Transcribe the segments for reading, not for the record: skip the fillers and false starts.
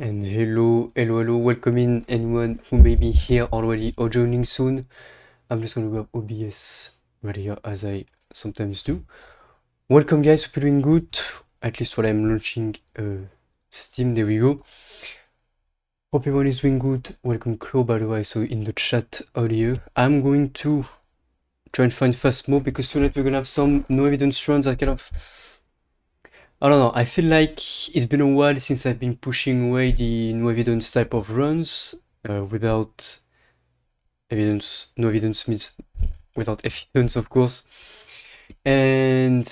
And hello, welcome in anyone who may be here already or joining soon. I'm just gonna grab OBS right here as I sometimes do. Welcome guys, hope you're doing good. At least while I'm launching Steam, there we go. Hope everyone is doing good. Welcome Crow, by the way, so in the chat earlier. I'm going to try and find fast mode because tonight we're gonna have some no evidence runs. I don't know, I feel like it's been a while since I've been pushing away the no evidence type of runs without evidence. No evidence means without evidence, of course. And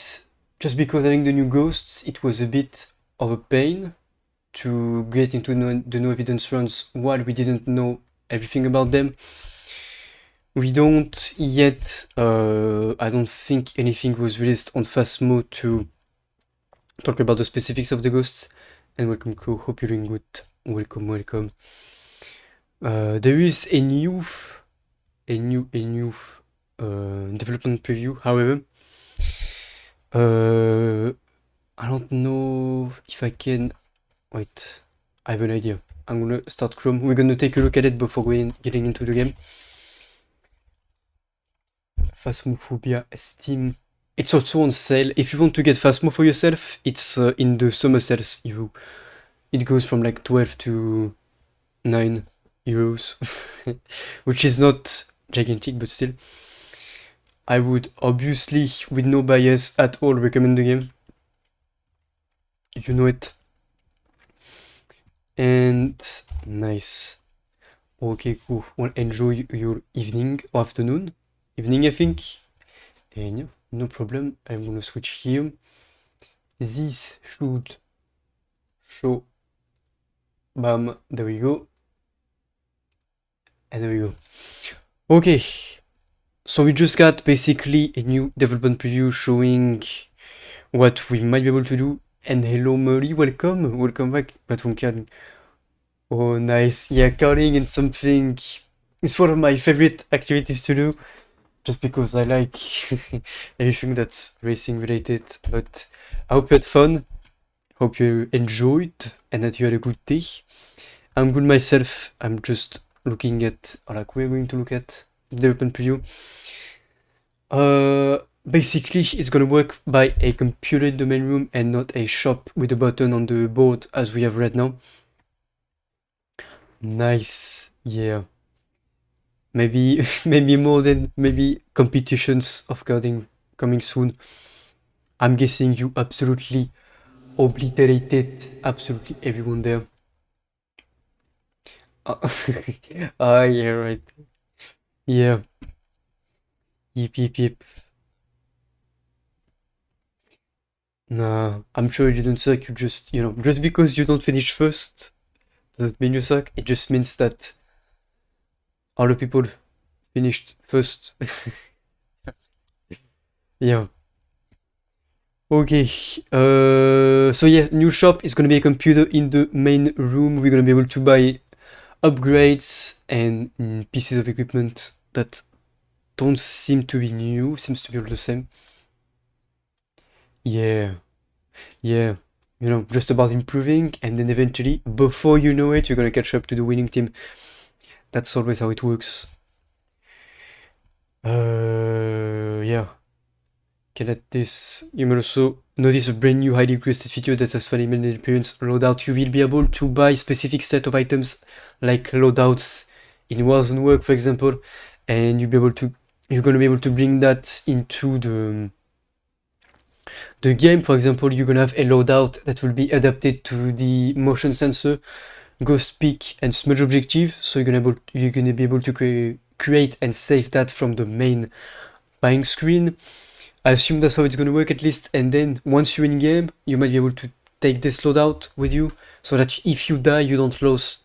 just because having the new ghosts, it was a bit of a pain to get into the no evidence runs while we didn't know everything about them. We don't yet, I don't think anything was released on fast mode to talk about the specifics of the ghosts. And welcome crew, hope you're doing good. Welcome. There is a new development preview, however. I don't know if I can, wait, I have an idea. I'm gonna start Chrome. We're gonna take a look at it before getting into the game. Phasmophobia Steam. It's also on sale. If you want to get Phasmo for yourself, it's in the summer sales. It goes from like 12 to 9 euros, which is not gigantic, but still. I would obviously, with no bias at all, recommend the game. You know it. And nice. Okay, cool. Well, enjoy your evening or afternoon. Evening, I think. And yeah, no problem. I'm gonna switch here. This should show. Bam, there we go. And there we go. Okay. So we just got basically a new development preview showing what we might be able to do. And hello Molly, welcome back. Platform carding. Oh nice, yeah, carding and something. It's one of my favorite activities to do, just because I like everything that's racing related. But I hope you had fun, hope you enjoyed, and that you had a good day. I'm good myself. I'm just looking at, like, we're going to look at development preview. Basically, it's gonna work by a computer in the main room and not a shop with a button on the board as we have right now. Nice, yeah. Maybe maybe competitions of coding coming soon. I'm guessing you absolutely obliterated absolutely everyone there. Yeah, right. Yeah. Yep. Nah, I'm sure you didn't suck, you just, just because you don't finish first doesn't mean you suck. It just means that other people finished first. Yeah. Okay. So yeah, new shop is gonna be a computer in the main room. We're gonna be able to buy upgrades and pieces of equipment that don't seem to be new, seems to be all the same. Yeah. Just about improving, and then eventually, before you know it, you're gonna catch up to the winning team. That's always how it works. Yeah. Can add this. You may also notice a brand new highly requested feature that has funny many appearance loadout. You will be able to buy specific set of items like loadouts in Warzone work, for example, and you're gonna be able to bring that into the game. For example, you're gonna have a loadout that will be adapted to the motion sensor, ghost peak, and smudge objective. So you're gonna be able to create and save that from the main buying screen. I assume that's how it's gonna work at least. And then once you're in game, you might be able to take this loadout with you, so that if you die, you don't lose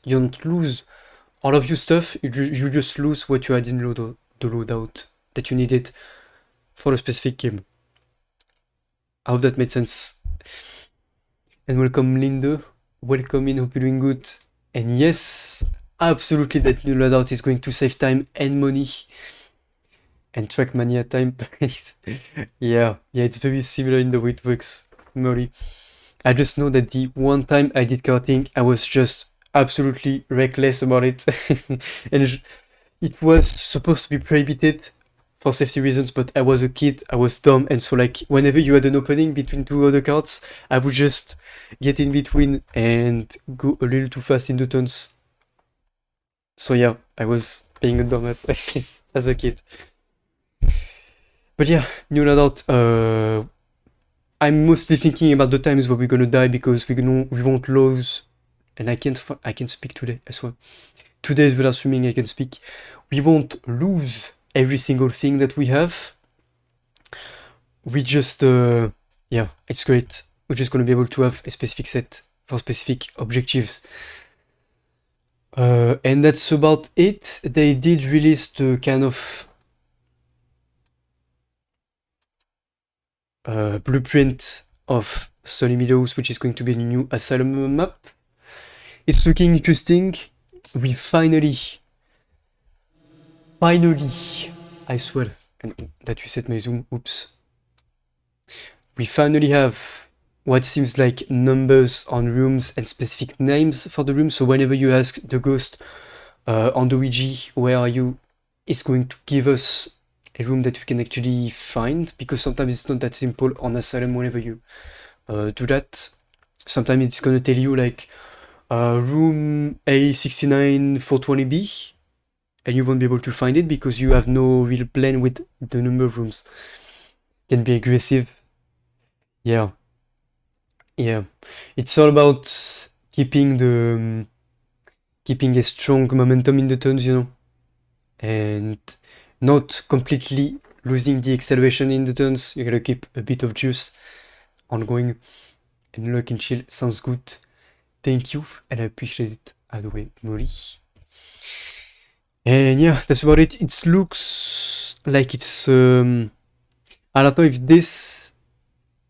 all of your stuff. You just lose what you had in the loadout that you needed for a specific game. I hope that made sense. And welcome Linda. Welcome in, hope you're doing good. And yes, absolutely that new loadout is going to save time and money. And Trackmania time plays. Yeah, it's very similar in the way it works, Molly. I just know that the one time I did karting, I was just absolutely reckless about it. And it was supposed to be prohibited for safety reasons, but I was a kid, I was dumb, and so like whenever you had an opening between two other cards, I would just get in between and go a little too fast in the turns. So yeah, I was being a dumbass as a kid. But yeah, new loadout. I'm mostly thinking about the times where we're gonna die because we won't lose, and I can speak today. I swear. 2 days without swimming, I can speak. We won't lose every single thing that we have. We just yeah, it's great. We're just gonna be able to have a specific set for specific objectives. And that's about it. They did release the kind of blueprint of Stony Meadows, which is going to be a new asylum map. It's looking interesting. We finally, I swear, and that reset my zoom, oops. We finally have what seems like numbers on rooms and specific names for the room. So whenever you ask the ghost on the Ouija, where are you, it's going to give us a room that we can actually find, because sometimes it's not that simple on Asylum whenever you do that. Sometimes it's gonna tell you like room A69 420B, and you won't be able to find it because you have no real plan with the number of rooms. Can be aggressive. Yeah. Yeah. It's all about keeping keeping a strong momentum in the turns, you know, and not completely losing the acceleration in the turns. You gotta keep a bit of juice ongoing, and lock and chill sounds good. Thank you, and I appreciate it, by the way, Molly. And yeah, that's about it. It looks like it's I don't know if this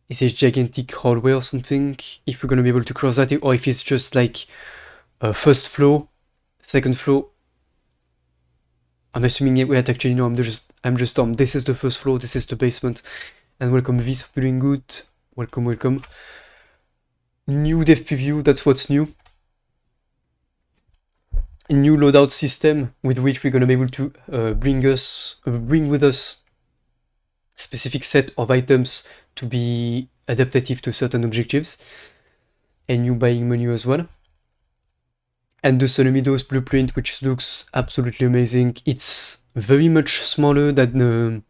is a gigantic hallway or something, if we're gonna be able to cross that, or if it's just like first floor, second floor. I'm assuming we had actually no, I'm just dumb. This is the first floor, this is the basement. And welcome V, so doing good. Welcome, welcome. New dev preview, that's what's new. A new loadout system with which we're gonna be able to bring with us specific set of items to be adaptive to certain objectives. A new buying menu as well. And the Stony Meadows blueprint, which looks absolutely amazing. It's very much smaller than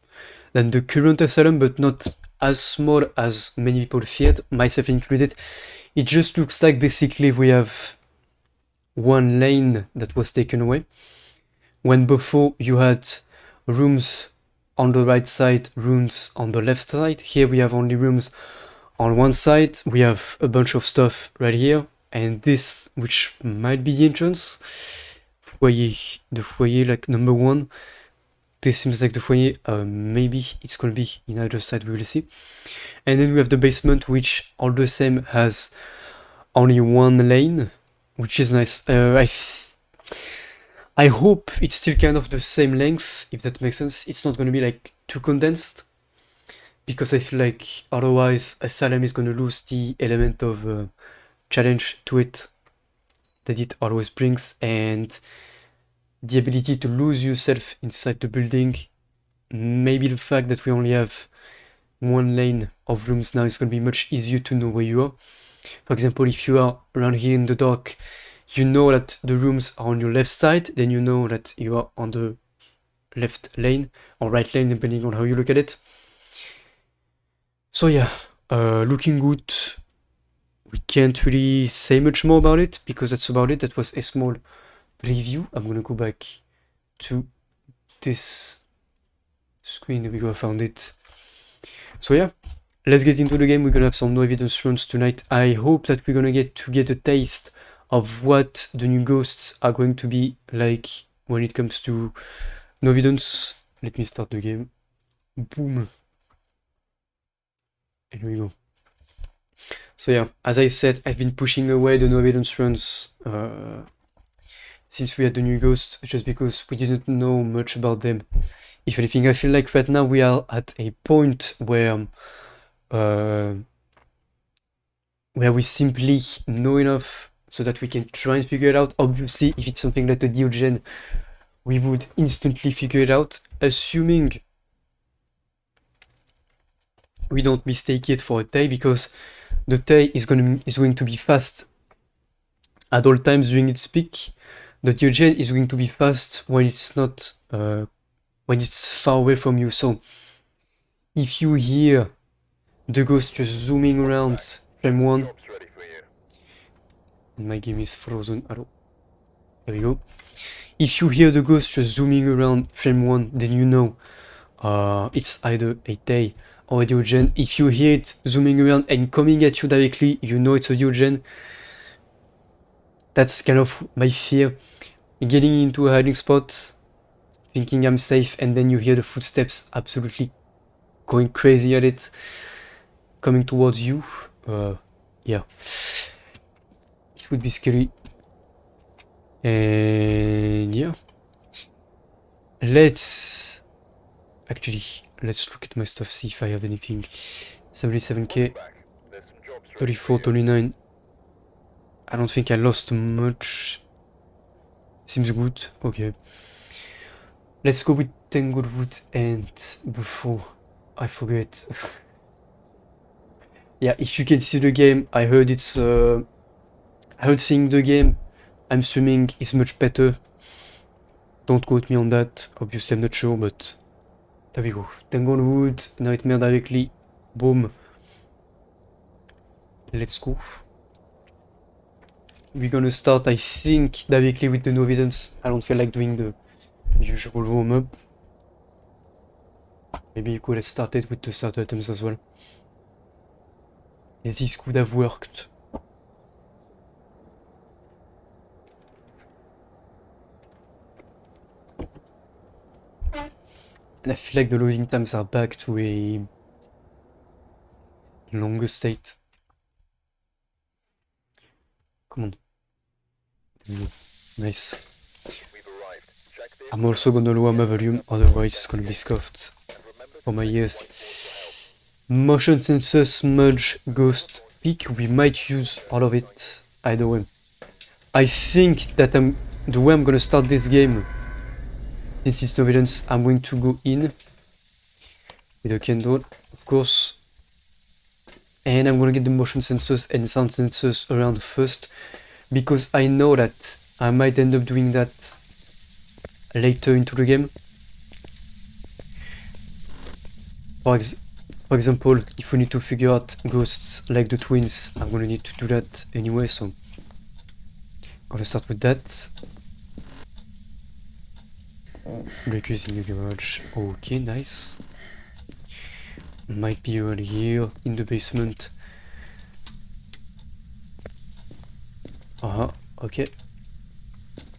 the current asylum, but not as small as many people feared, myself included. It just looks like basically we have one lane that was taken away. When before you had rooms on the right side, rooms on the left side. Here we have only rooms on one side. We have a bunch of stuff right here. And this, which might be the entrance, the foyer, like number one. This seems like the foyer. Maybe it's gonna be in either side, we will see. And then we have the basement, which all the same has only one lane, which is nice. I hope it's still kind of the same length, if that makes sense. It's not gonna be like too condensed, because I feel like otherwise Asylum is gonna lose the element of challenge to it that it always brings, and the ability to lose yourself inside the building. Maybe the fact that we only have one lane of rooms now is going to be much easier to know where you are. For example, if you are around here in the dark, you know that the rooms are on your left side, then you know that you are on the left lane or right lane, depending on how you look at it. So yeah, looking good. We can't really say much more about it because that's about it. That was a small review. I'm gonna go back to this screen. There we go, I found it. So yeah, let's get into the game. We're gonna have some no evidence runs tonight. I hope that we're gonna get a taste of what the new ghosts are going to be like when it comes to no evidence. Let me start the game. Boom. And here we go. So yeah, as I said, I've been pushing away the no evidence runs since we had the new ghosts, just because we didn't know much about them. If anything, I feel like right now we are at a point where we simply know enough so that we can try and figure it out. Obviously, if it's something like the Diogen, we would instantly figure it out, assuming we don't mistake it for a Tei, because the Tei is going to be fast at all times during its peak. The Diogen is going to be fast when it's not, when it's far away from you. So if you hear the ghost just zooming around frame 1, my game is frozen. Hello. There we go. If you hear the ghost just zooming around frame 1, then you know it's either a Tei or a Diogen. If you hear it zooming around and coming at you directly, you know it's a Diogen. That's kind of my fear. Getting into a hiding spot, thinking I'm safe, and then you hear the footsteps absolutely going crazy at it, coming towards you. Yeah. It would be scary. And yeah. Let's look at my stuff, see if I have anything. 77k, 34, 29. I don't think I lost much. Seems good. Okay. Let's go with Tanglewood, and before I forget. Yeah, if you can see the game, I heard it's I heard seeing the game, I'm streaming, is much better. Don't quote me on that, obviously I'm not sure, but there we go. Tanglewood, Nightmare directly, boom. Let's go. We're gonna start, I think, directly with the no evidence. I don't feel like doing the usual warm-up. Maybe you could have started with the starter items as well. This could have worked. And I feel like the loading times are back to a longer state. Come on. Nice. I'm also gonna lower my volume, otherwise it's gonna be scuffed for my ears. Motion sensor, smudge, ghost, peak. We might use all of it either way. I think that the way I'm gonna start this game, since it's no evidence, I'm going to go in with a candle, of course, and I'm gonna get the motion sensors and sound sensors around first, because I know that I might end up doing that later into the game. For example, if we need to figure out ghosts like the twins, I'm gonna need to do that anyway, so I'm gonna start with that. Breakers in the garage. Okay, nice. Might be over here in the basement. Okay.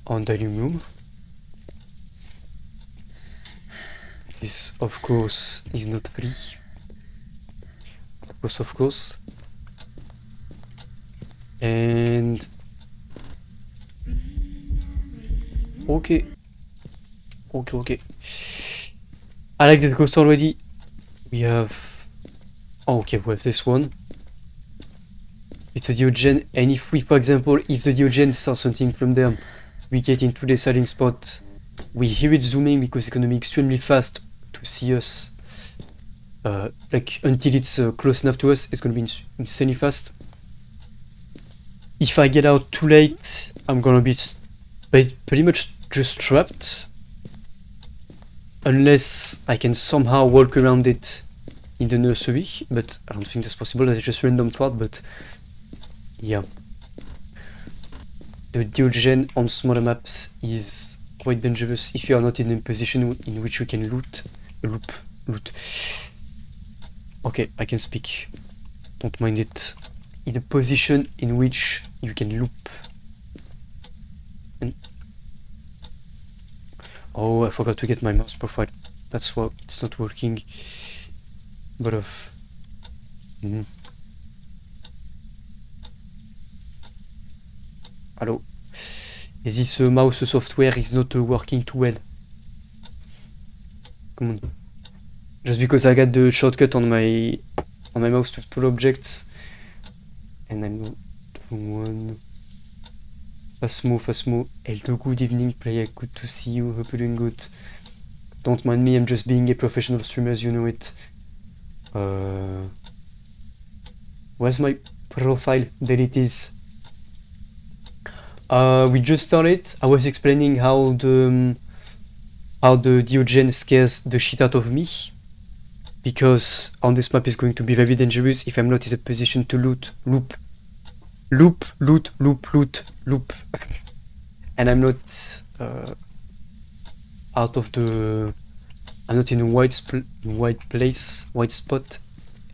On dining room. This, of course, is not free. Of course. And... Okay. I like the ghost already. We have... Oh, okay, we have this one. It's a Diogen, and if we, for example, if the Diogen starts something from there, we get into the hiding spot, we hear it zooming because it's gonna be extremely fast to see us. Like, until it's close enough to us, it's gonna be insanely fast. If I get out too late, I'm gonna be pretty much just trapped. Unless I can somehow walk around it in the nursery, but I don't think that's possible. That's just random thought, but yeah. The Diogen on smaller maps is quite dangerous if you are not in a position in which you can loot. Okay, I can speak. Don't mind it. In a position in which you can loop. And oh, I forgot to get my mouse profile. That's why it's not working. But Hello. This mouse software is not working too well. Come on. Just because I got the shortcut on my mouse to tool objects, and I'm not one. Fasmo. Hello, good evening, player. Good to see you. Hope you're doing good. Don't mind me, I'm just being a professional streamer, as you know it. Where's my profile? There it is. We just started. I was explaining how the Diogen scares the shit out of me. Because on this map is going to be very dangerous if I'm not in a position to loot. And I'm not out of the... I'm not in a white spot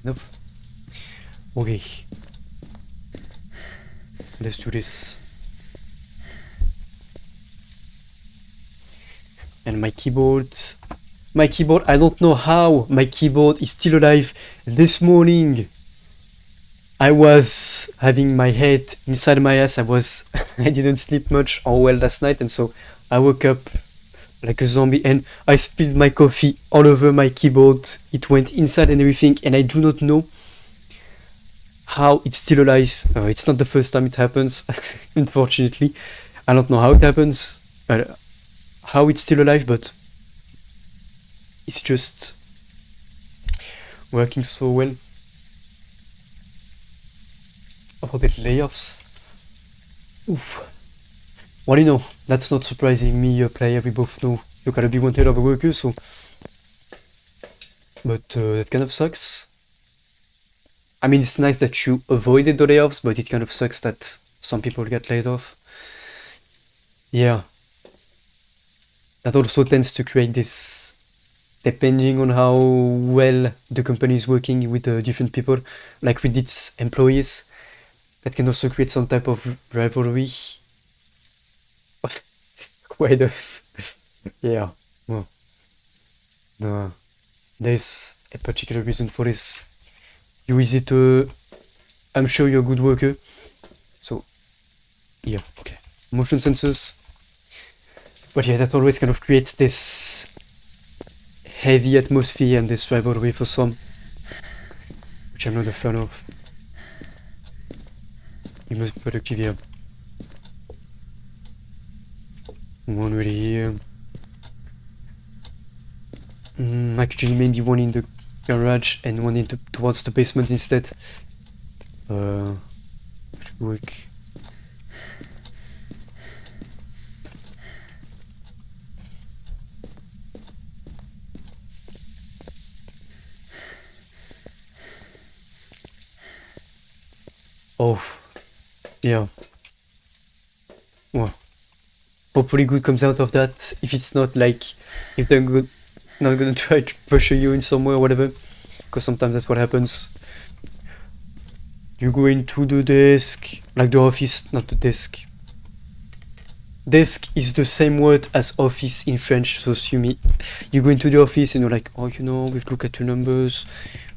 enough. Okay. Let's do this. And my keyboard, I don't know how my keyboard is still alive. This morning, I was having my head inside my ass. I didn't sleep much or well last night, and so I woke up like a zombie and I spilled my coffee all over my keyboard. It went inside and everything, and I do not know how it's still alive. It's not the first time it happens, unfortunately. I don't know how it happens, how it's still alive, but it's just working so well. About the layoffs. Oof. Well, you know, that's not surprising me, a player. We both know you gotta be one hell of a worker, so... But that kind of sucks. I mean, it's nice that you avoided the layoffs, but it kind of sucks that some people get laid off. Yeah. That also tends to create this... Depending on how well the company is working with different people, like with its employees, that can also create some type of rivalry. Why the... Yeah, well... No. There's a particular reason for this. You is it... I'm sure you're a good worker. So... Yeah, okay. Motion sensors. But yeah, that always kind of creates this... heavy atmosphere and this rivalry for some. Which I'm not a fan of. You must be productive here. One really here. Actually, maybe one in the garage and one towards the basement instead. Should work. Oh, yeah. Well, hopefully good comes out of that. If it's not like, if they're not gonna try to pressure you in some way or whatever, because sometimes that's what happens. You go into the desk, like the office, not the desk. Desk is the same word as office in French, so you go into the office and you're like, oh, you know, we've looked at your numbers,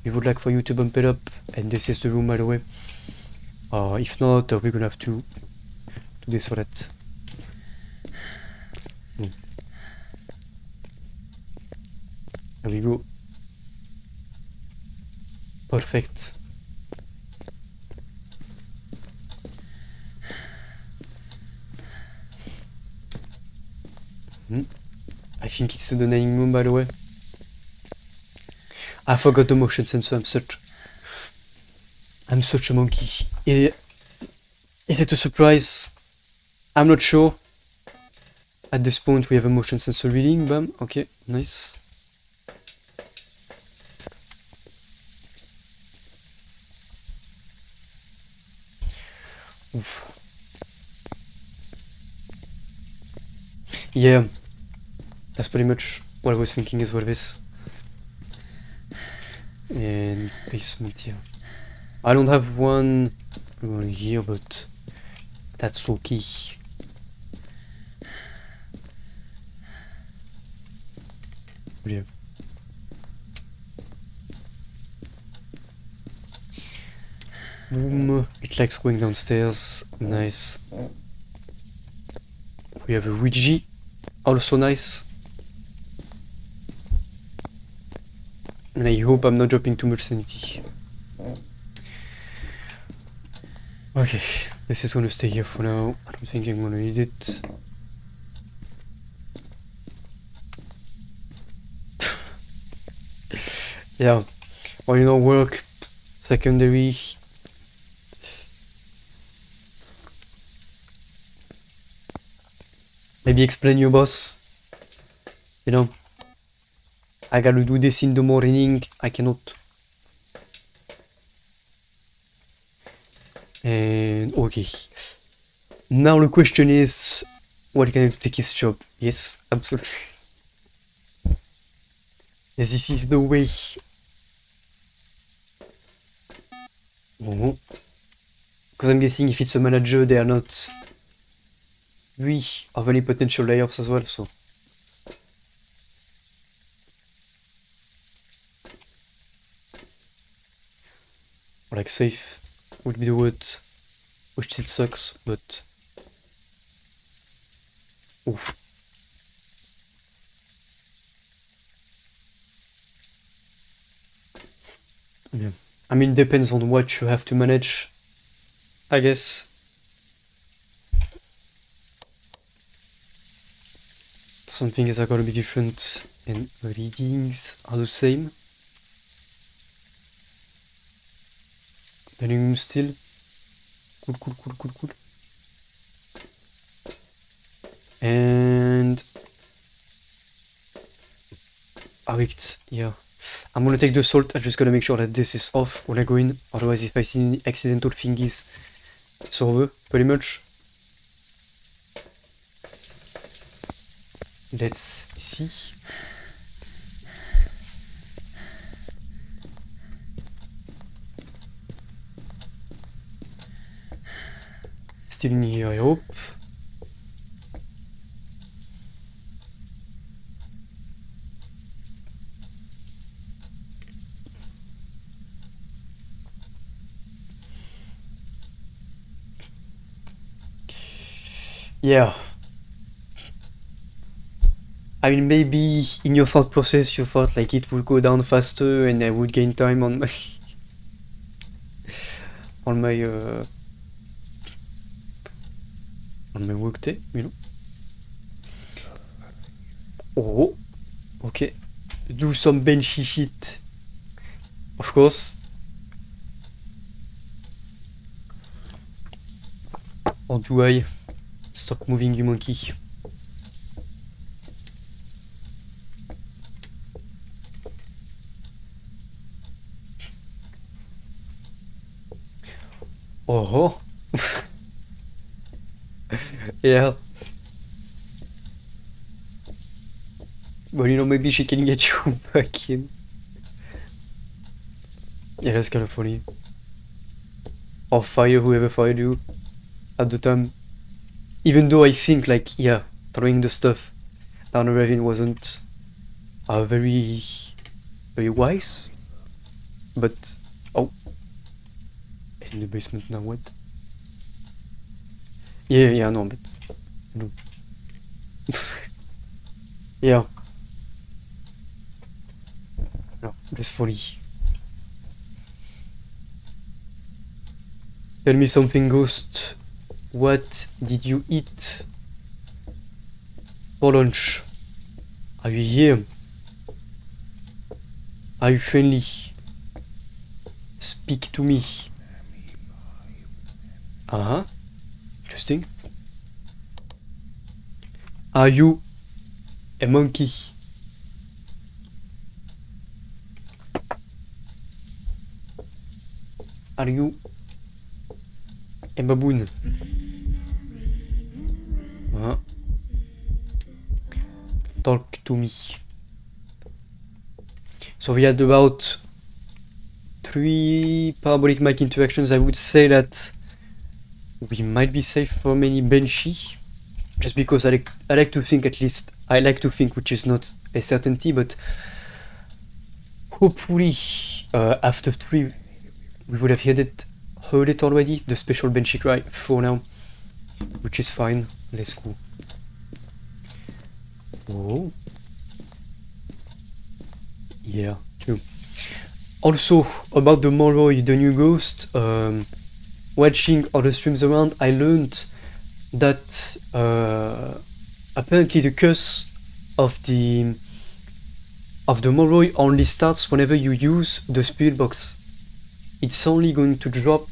we would like for you to bump it up, and this is the room, by the way. If not, we're gonna have to do this or that. There we go. Perfect. I think it's the dining room, by the way. I forgot the motion sensor. I'm such a monkey. Is it a surprise? I'm not sure. At this point we have a motion sensor reading. Bam. Okay, nice. Oof. Yeah, that's pretty much what I was thinking as well. This and basement here. I don't have one here, but that's okay. Yeah. Boom. It likes going downstairs. Nice. We have a Ouija. Also nice. And I hope I'm not dropping too much sanity. Okay. This is gonna stay here for now. I don't think I'm gonna need it. Yeah. Well, you know, work, secondary. Maybe explain your boss. You know, I gotta do this in the morning. I cannot. And okay. Now the question is, what can I take his job? Yes, absolutely. Yes, this is the way. Because I'm guessing if it's a manager, they are not. We have any potential layoffs as well, so. Like safe would be the word, which still sucks, but. Oof. Yeah. I mean, depends on what you have to manage, I guess. Some things are gonna be different, and readings are the same. Dining room still. Cool. And. Ah, wait, yeah. I'm gonna take the salt. I just gotta make sure that this is off when I go in. Otherwise, if I see any accidental thingies, it's over, pretty much. Let's see. Still in here, I hope. Yeah. I mean, maybe in your thought process you thought like it would go down faster and I would gain time on my on my work day, you know. Oh, okay. Do some benchy shit. Of course. Or do I stop moving, you monkey? Oh. Yeah. But you know, maybe she can get you back in. Yeah, that's kind of funny. Or fire whoever fired you at the time. Even though I think, like, yeah, throwing the stuff down the ravine wasn't very, very wise. But, oh. In the basement now, what? Yeah, no, but, no. Yeah. No, that's funny. Tell me something, Ghost. What did you eat for lunch? Are you here? Are you friendly? Speak to me. Uh-huh. Interesting. Are you a monkey? Are you a baboon? Uh-huh. Talk to me. So we had about 3 parabolic mic interactions. I would say that we might be safe from any benchy. Just because I like to think, at least, I like to think, which is not a certainty, but hopefully after 3 we would have heard it already, the special benchy cry for now, which is fine. Let's go. Oh. Yeah, true. Also, about the Molroy, the new ghost, watching other streams around, I learned that apparently the curse of the Moroi only starts whenever you use the spirit box. It's only going to drop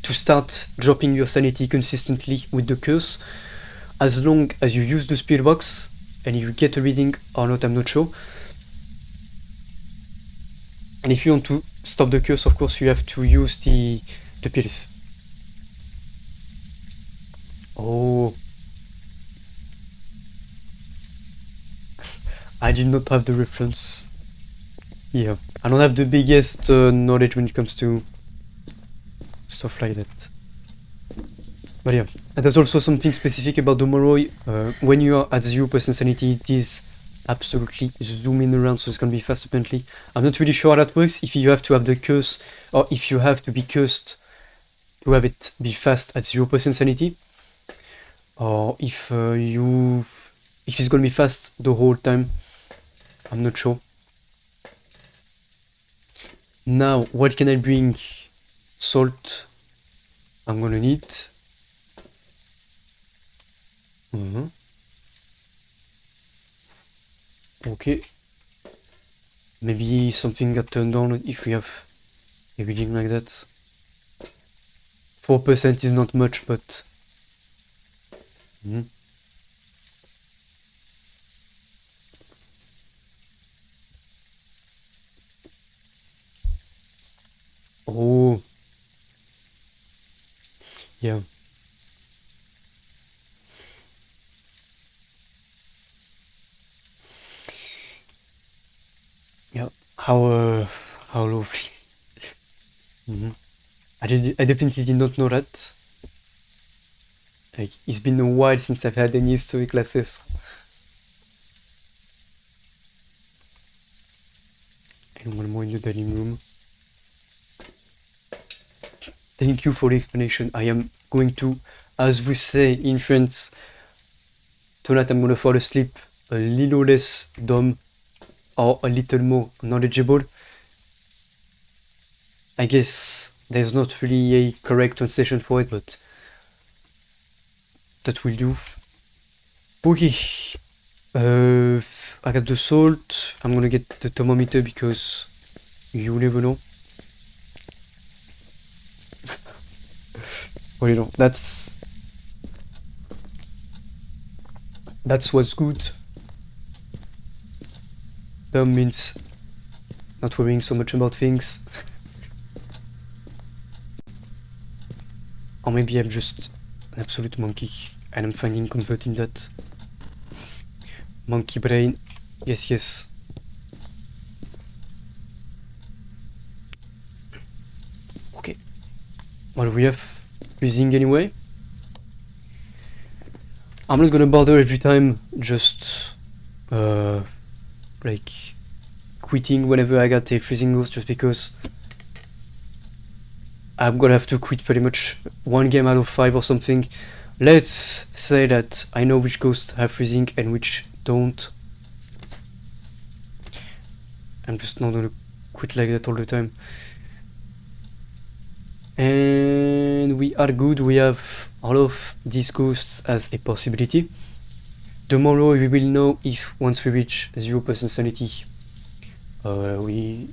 to start dropping your sanity consistently with the curse as long as you use the spirit box and you get a reading or not, I'm not sure. And if you want to stop the curse, of course, you have to use the pills. Oh. I did not have the reference. Yeah, I don't have the biggest knowledge when it comes to stuff like that. But yeah, and there's also something specific about the Moroi. When you are at 0% sanity, it is absolutely zooming around, so it's gonna be fast apparently. I'm not really sure how that works, if you have to have the curse, or if you have to be cursed to have it be fast at 0% sanity, or if it's gonna be fast the whole time. I'm not sure. Now, what can I bring? Salt. I'm gonna need. Okay. Maybe something got turned on if we have a reading like that. 4% is not much, but... Oh. Yeah. Yeah. How lovely. I definitely did not know that. Like, it's been a while since I've had any history classes. And one more in the dining room. Thank you for the explanation. I am going to, as we say in France, tonight I'm gonna fall asleep a little less dumb or a little more knowledgeable. I guess there's not really a correct translation for it, but that will do. Okay. I got the salt. I'm gonna get the thermometer because you never know. Well, you know, that's what's good. That means not worrying so much about things. Or maybe I'm just an absolute monkey and I'm finding comfort in that. Monkey brain. Yes, yes. Okay. What do we have? Freezing anyway. I'm not gonna bother every time, just like quitting whenever I got a freezing ghost, just because I'm gonna have to quit pretty much 1 game out of 5 or something. Let's say that I know which ghosts have freezing and which don't. I'm just not gonna quit like that all the time. And we are good. We have all of these ghosts as a possibility. Tomorrow we will know if once we reach 0% sanity we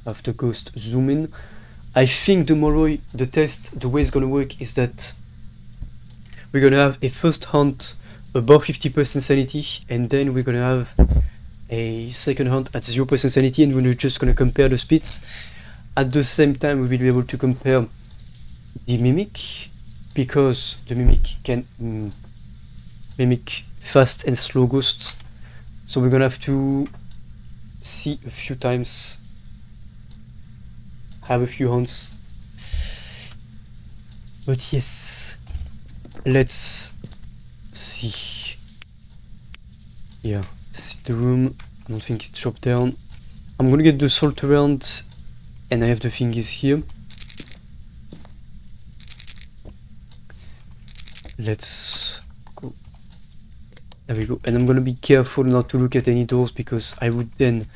have the ghost zoom in. I think tomorrow the test, the way it's gonna work is that we're gonna have a first hunt above 50% sanity, and then we're gonna have a second hunt at 0% sanity, and we're just gonna compare the speeds. At the same time, we will be able to compare the mimic, because the mimic can mimic fast and slow ghosts. So we're gonna have to see a few times, have a few hunts. But yes, let's see. Yeah, see the room. I don't think it's dropped down. I'm gonna get the salt around, and I have the thingies here. Let's go. There we go. And I'm gonna be careful not to look at any doors, because I would then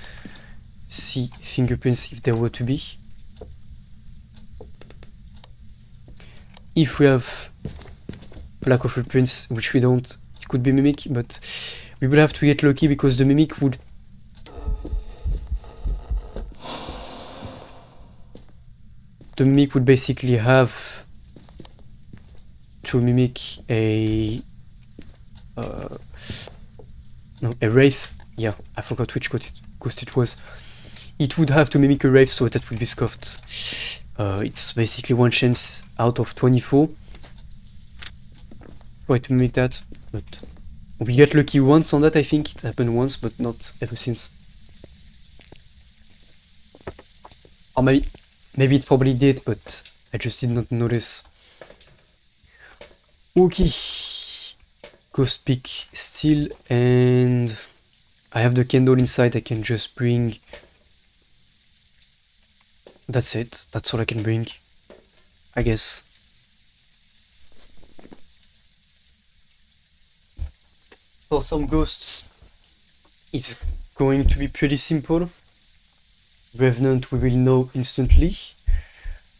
see fingerprints if there were to be. if we have lack of footprints, which we don't, it could be Mimic, but we will have to get lucky because the Mimic would... The Mimic would basically have to mimic a... no, a Wraith. Yeah, I forgot which ghost it was. It would have to mimic a Wraith, so that would be scuffed. It's basically 1 chance out of 24 for it to mimic that, but we get lucky once on that. I think it happened once, but not ever since. Or maybe it probably did, but I just did not notice. Okay, ghost pick still, and I have the candle inside. I can just bring... That's it. That's all I can bring, I guess. For some ghosts, it's going to be pretty simple. Revenant, we will know instantly.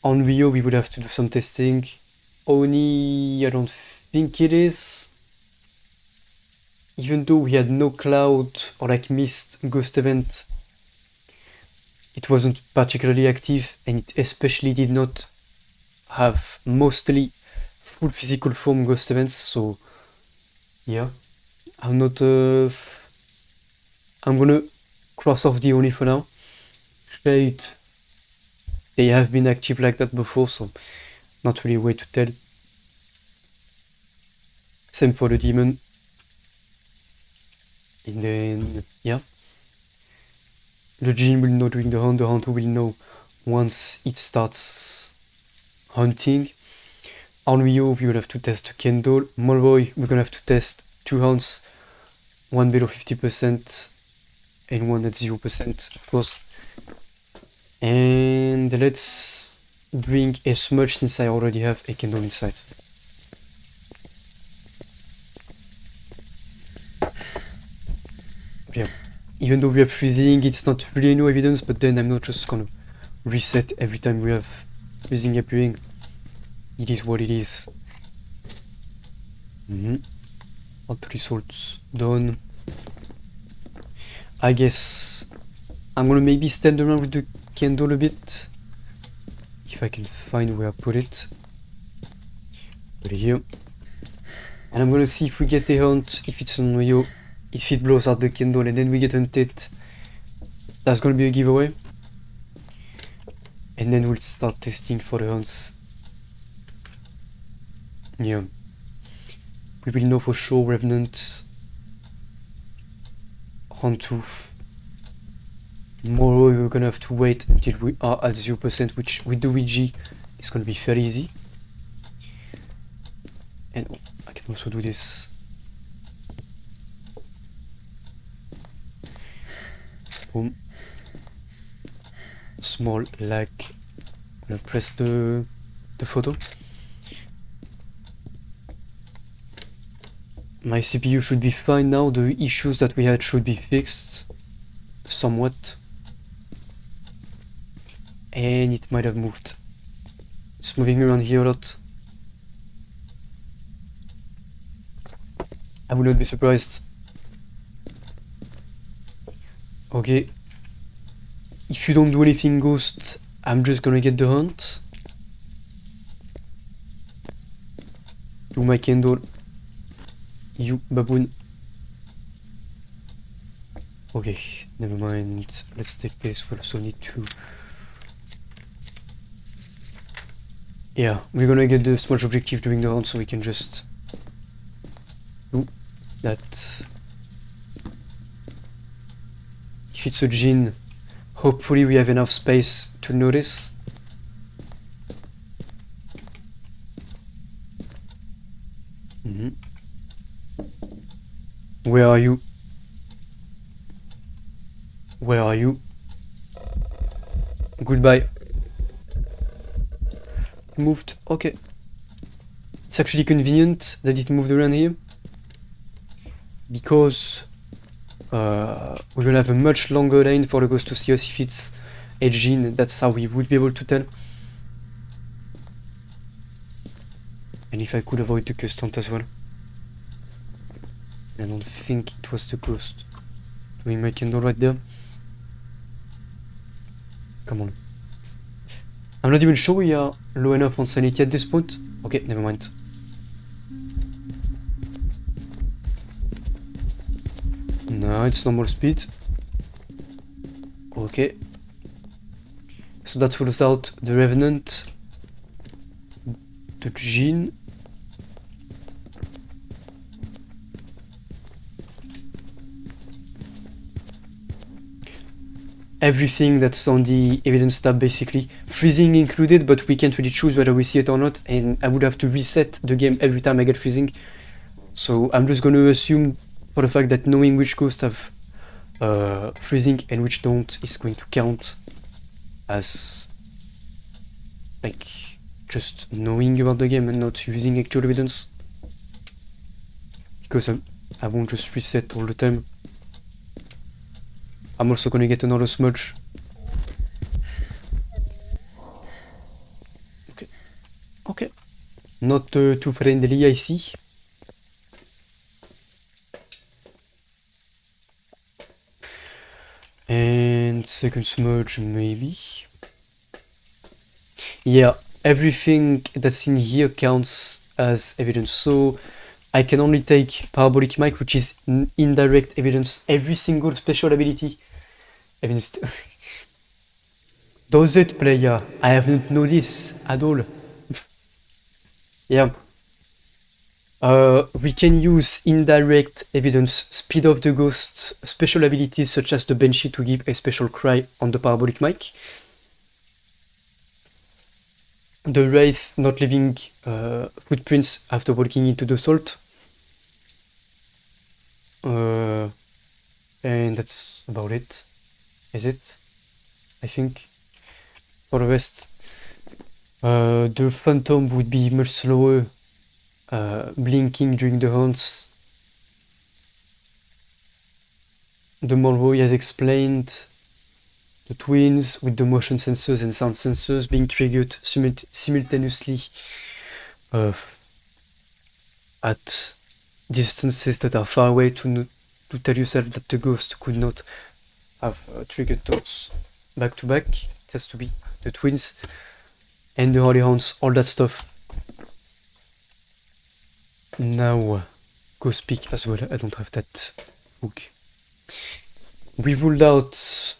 On Rio, we would have to do some testing. Oni, I don't think it is. Even though we had no cloud or like mist ghost event, it wasn't particularly active, and it especially did not have mostly full physical form ghost events, so yeah. I'm gonna cross off the Oni for now. Shade, they have been active like that before, so not really a way to tell. Same for the demon. And then, yeah. The Jinn will know during the hunter will know once it starts hunting. On Rio, we will have to test the candle. Molroy, we're gonna have to test 2 hounds, one below 50% and one at 0%, of course. And let's drink a smudge since I already have a candle inside. Yeah. Even though we have freezing, it's not really no evidence, but then I'm not just gonna reset every time we have freezing appearing. It is what it is. All 3 salts done. I guess I'm gonna maybe stand around with the candle a bit, if I can find where I put it. Put it here. And I'm gonna see if we get a hunt, if it's on Rio. If it blows out the candle and then we get hunted, that's gonna be a giveaway. And then we'll start testing for the hunts. Yeah. We will know for sure Revenant, Hunt 2. Tomorrow we're gonna have to wait until we are at 0%, which with the Ouija is gonna be fairly easy. And I can also do this. Boom. Small lag. I'm gonna press the photo. My CPU should be fine now. The issues that we had should be fixed somewhat. And it might have moved. It's moving around here a lot. I would not be surprised. Okay. If you don't do anything, Ghost, I'm just gonna get the hunt. Do my candle. You, baboon. Okay, never mind. Let's take this. We also need to... Yeah, we're gonna get the smudge objective during the hunt, so we can just do that. If it's a Jinn, hopefully we have enough space to notice. Where are you? Where are you? Goodbye. Moved. Okay. It's actually convenient that it moved around here, because we're gonna have a much longer lane for the ghost to see us if it's a Jinn. That's how we would be able to tell. And if I could avoid the ghost hunt as well. I don't think it was the ghost. Doing my candle right there. Come on. I'm not even sure we are low enough on sanity at this point. Okay, never mind. No, it's normal speed. Okay. So that rules out the Revenant, the Djinn. Everything that's on the evidence tab basically. Freezing included, but we can't really choose whether we see it or not, and I would have to reset the game every time I get freezing. So I'm just going to assume for the fact that knowing which ghosts have freezing and which don't is going to count as like just knowing about the game and not using actual evidence, because I won't just reset all the time. I'm also gonna get another smudge. Okay. Okay. Not too friendly, I see. And second smudge, maybe. Yeah, everything that's in here counts as evidence. So I can only take Parabolic Mic, which is indirect evidence. Every single special ability. Does it, player? I haven't noticed at all. Yeah. We can use indirect evidence, speed of the ghost, special abilities such as the Banshee to give a special cry on the Parabolic Mic. The Wraith not leaving footprints after walking into the salt. And that's about it. Is it? I think. For the rest, the Phantom would be much slower, blinking during the hunts. The Monroe has explained. The twins with the motion sensors and sound sensors being triggered simultaneously at distances that are far away to tell yourself that the ghost could not have triggered those back to back. It has to be the twins and the holy hounds, all that stuff. Now, Ghost Peak as well. I don't have that book. We ruled out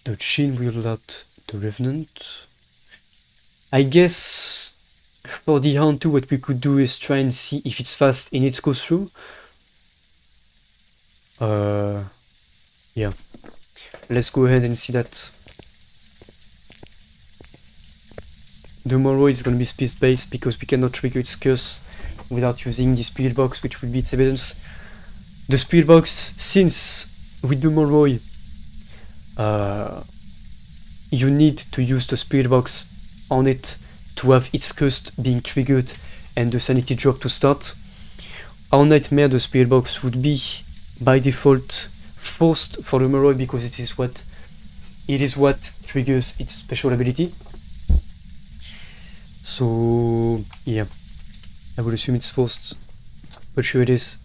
the Djinn, we ruled out the Revenant. I guess for the Hound 2, what we could do is try and see if it's fast in its goes through. Yeah. Let's go ahead and see that. The Morrow is going to be speed-based because we cannot trigger its curse without using the spirit box, which would be its evidence. The spirit box, since with the Morrow, you need to use the spirit box on it to have its curse being triggered and the sanity drop to start. On Nightmare, the spirit box would be by default forced for the Morrow because it is what triggers its special ability. So yeah, I would assume it's forced, but sure it is.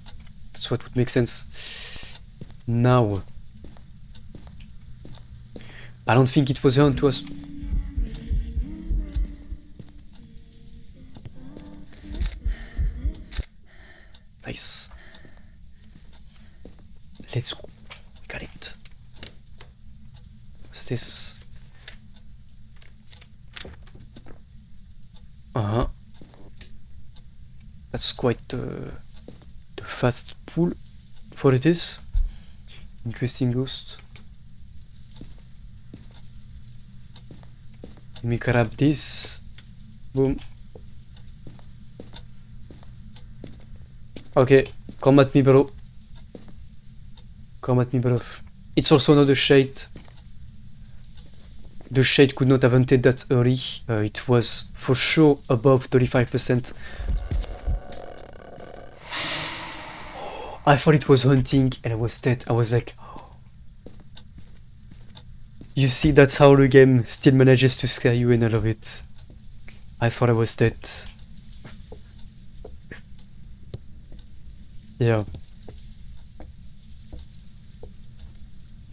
That's what would make sense. Now, I don't think it was on to us. Nice. Let's go. We got it. What's this? That's quite the fast pull for it is. Interesting ghost. Let me grab this. Boom. Okay, come at me, bro. Come at me, bro. It's also another shade. The shade could not have entered that early. It was for sure above 35%. I thought it was hunting and I was dead. I was like, you see, that's how the game still manages to scare you, and I love it. I thought I was dead. Yeah.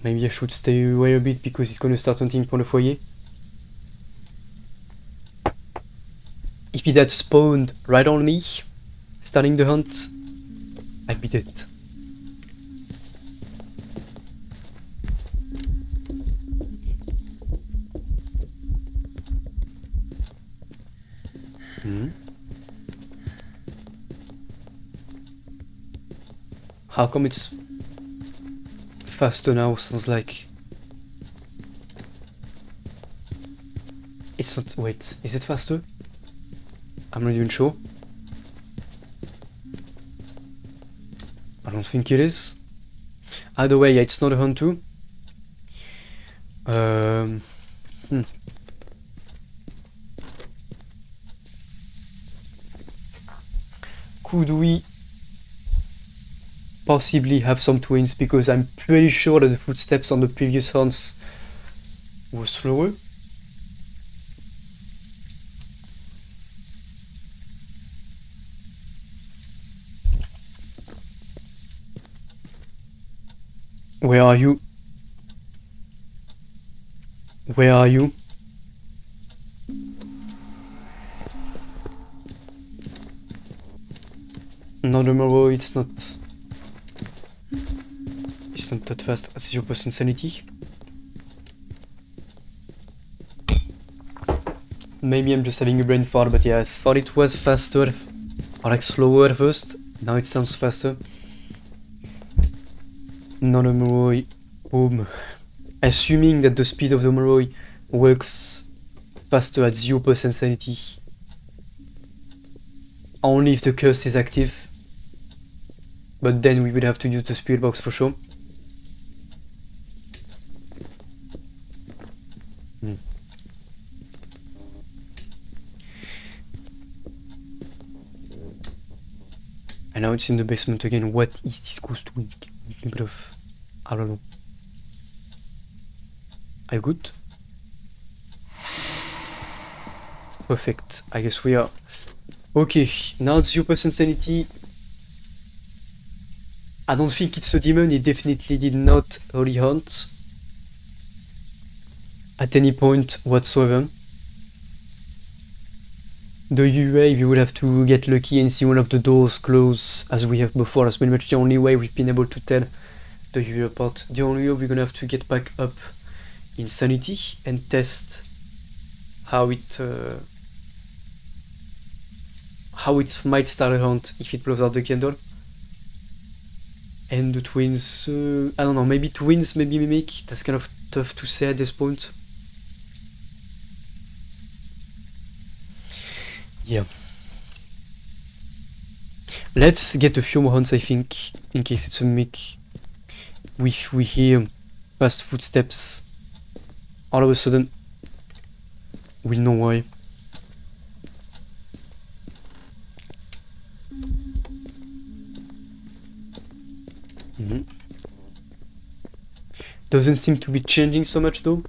Maybe I should stay away a bit because it's gonna start hunting for the foyer. If it had spawned right on me, starting the hunt, I'd be dead. How come it's faster now? Sounds like it's not. Wait, is it faster? I'm not even sure. I don't think it is. Either way, yeah, it's not a hunt too. Could we possibly have some twins? Because I'm pretty sure that the footsteps on the previous hunts were slower. Where are you? Where are you? No, remember, it's not. It's not that fast. At 0% sanity. Maybe I'm just having a brain fart, but yeah, I thought it was faster. Or like slower at first. Now it sounds faster. Non Moroi. Boom. Assuming that the speed of the Moroi works faster at 0% sanity. Only if the curse is active. But then we would have to use the spirit box for sure. And now it's in the basement again. What is this ghost doing? I don't know. Are you good? Perfect. I guess we are. Okay, now it's 0% sanity. I don't think it's a demon. It definitely did not holy hunt at any point whatsoever. The UA, we would have to get lucky and see one of the doors close as we have before. That's pretty much the only way we've been able to tell the UA apart. The only way we're gonna have to get back up in sanity and test how it might start a hunt if it blows out the candle. And the twins, I don't know, maybe twins, maybe mimic. That's kind of tough to say at this point. Yeah. Let's get a few more hunts, I think, in case it's a mimic. If we hear fast footsteps, all of a sudden, we'll know why. Doesn't seem to be changing so much though.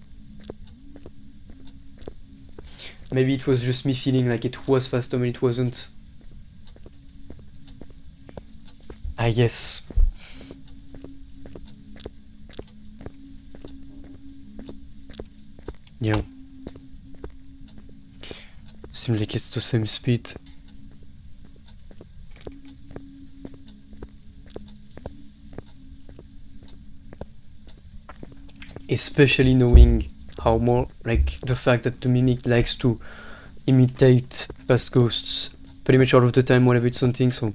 Maybe it was just me feeling like it was faster when it wasn't. I guess. Yeah. Seems like it's the same speed. Especially knowing how more, like, the fact that the mimic likes to imitate fast ghosts pretty much all of the time whenever it's hunting, so.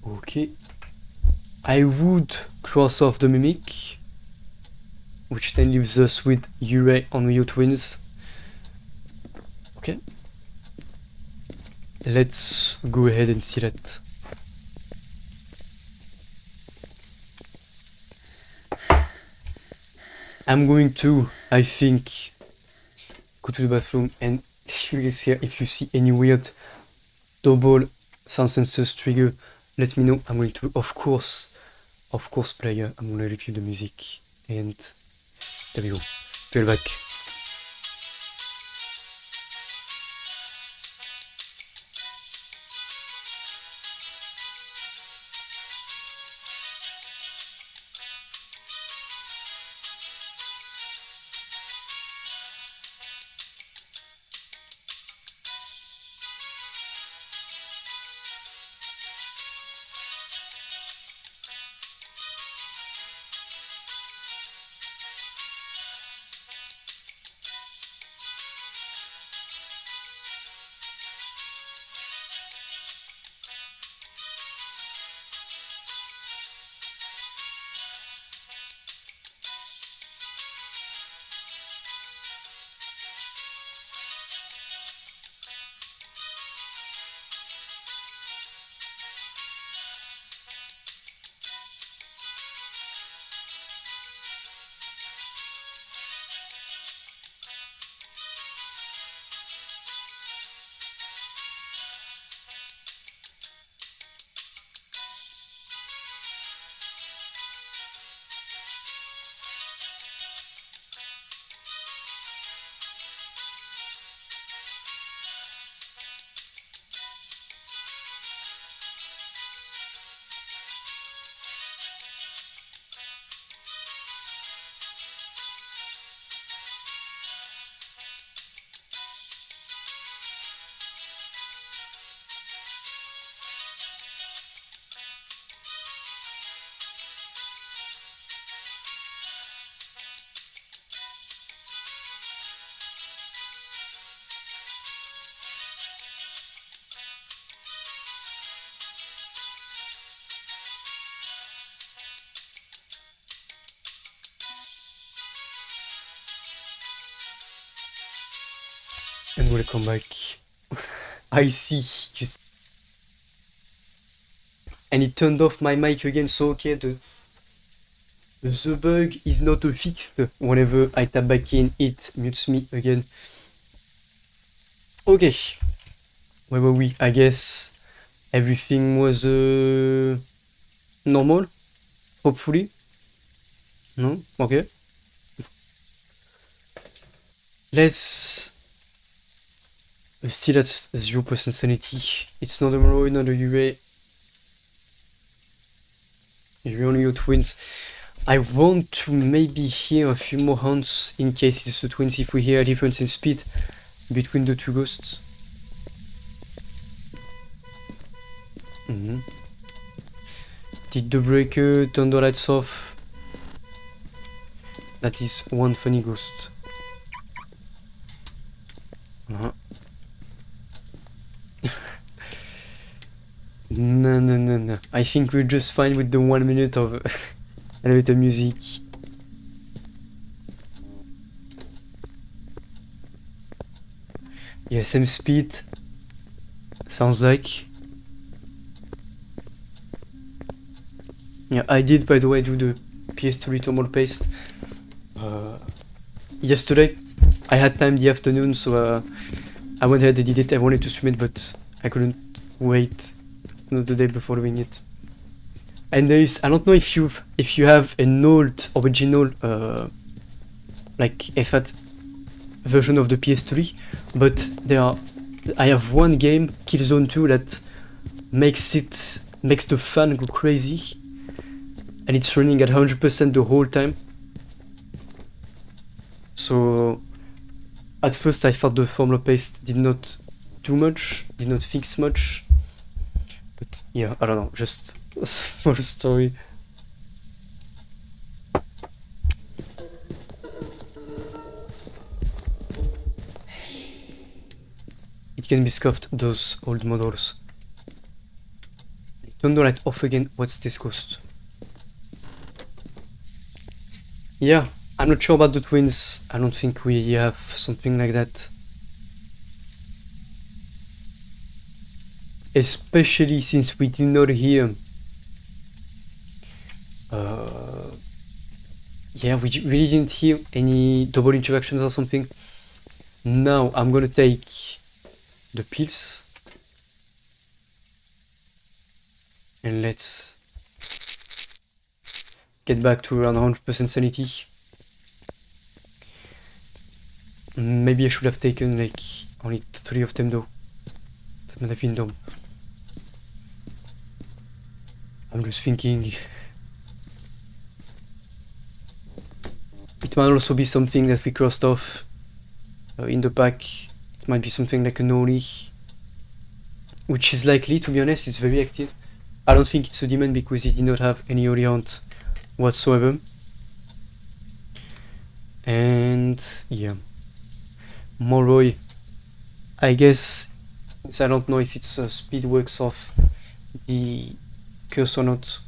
Okay. I would cross off the mimic, which then leaves us with Ure on Rio twins. Okay. Let's go ahead and see that. I'm going to, I think, go to the bathroom, and if you see any weird double sound sensors trigger, let me know. I'm going to, of course, player, I'm gonna review the music, and There we go. Feel back. And welcome back. I see. And it turned off my mic again, so okay, the bug is not fixed. Whenever I tap back in, it mutes me again. Okay. Where were we? I guess everything was normal? Hopefully? No? Okay. Let's... We're still at 0% sanity. It's not a Roy, not a UA. You're only your twins. I want to maybe hear a few more hunts in case it's the twins, if we hear a difference in speed between the two ghosts. Did the breaker turn the lights off? That is one funny ghost. No. I think we're just fine with the 1 minute of elevator music. Yeah, same speed. Sounds like. Yeah, I did, by the way, do the PS3 thermal paste yesterday. I had time the afternoon, so I went ahead and did it. I wanted to stream it, but I couldn't wait the day before doing it. And there is, I don't know if you have an old original like FAT version of the PS3, but I have one game, Killzone 2, that makes the fan go crazy, and it's running at 100% the whole time. So at first I thought the formula paste did not do much, did not fix much, but yeah, I don't know, just a small story. It can be scuffed, those old models. Turn the light off again. What's this ghost? Yeah, I'm not sure about the twins. I don't think we have something like that. Especially since we did not hear... yeah, we really didn't hear any double interactions or something. Now I'm gonna take the pills. And let's get back to around 100% sanity. Maybe I should have taken like only 3 of them though. That might have been dumb. I'm just thinking it might also be something that we crossed off in the pack. It might be something like an Oni, which is likely, to be honest. It's very active. I don't think it's a demon because it did not have any Oli hunt whatsoever. And yeah, Moroi, I guess, since I don't know if it's speed works off the curse or not,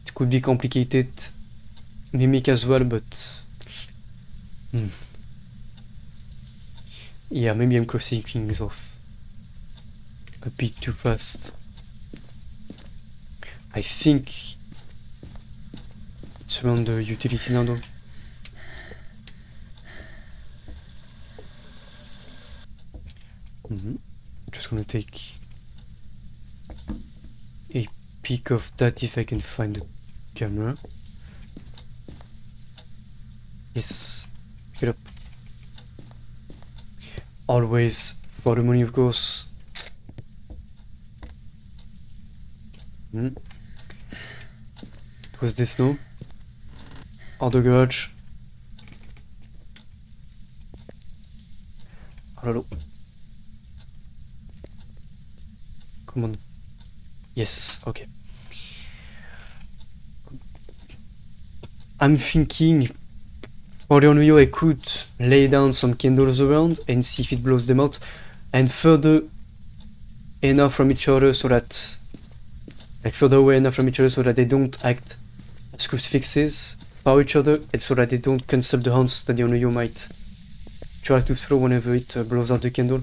it could be complicated. Mimic as well, but yeah, maybe I'm crossing things off a bit too fast. I think it's around the utility now though. Just gonna take a peek of that if I can find the camera. Yes, pick it up. Always for the money, of course. It was this, no? Or the garage. I don't know. Come on. Yes, okay. I'm thinking for the Onryo I could lay down some candles around and see if it blows them out, and further enough from each other so that, like further away enough from each other so that they don't act as crucifixes for each other, and so that they don't cancel the haunts that the Onryo might try to throw whenever it blows out the candle.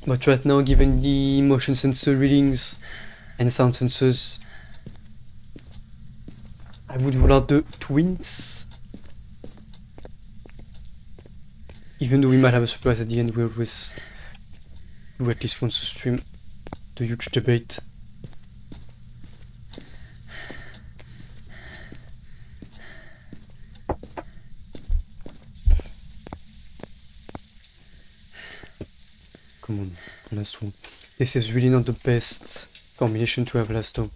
But right now, given the motion sensor readings and sound sensors, I would roll out the twins. Even though we might have a surprise at the end, we always do at least once to stream the huge debate. Come on, last one. This is really not the best combination to have last time.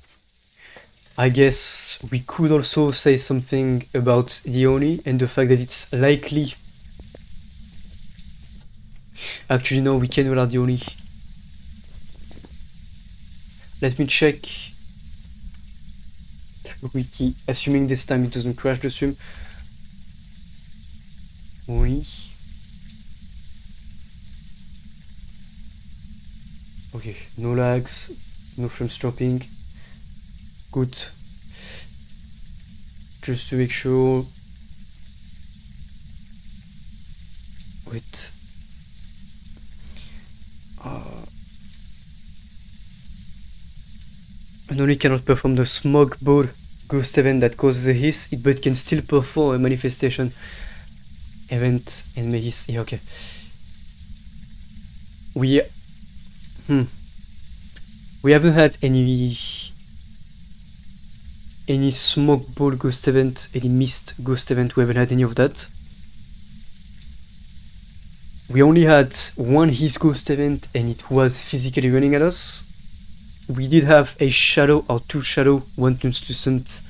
I guess we could also say something about the Oni and the fact that it's likely. Actually, no, we can roll out the Oni. Let me check the wiki, assuming this time it doesn't crash the stream. Oni. Okay, no lags, no frames dropping. Good. Just to make sure. Wait. An Oni cannot perform the smog ball ghost event that causes a hiss, but can still perform a manifestation event and may hiss. Yeah, okay. We haven't had any smoke ball ghost event, any mist ghost event. We haven't had any of that. We only had one hiss ghost event, and it was physically running at us. We did have a shadow or two shadow, one translucent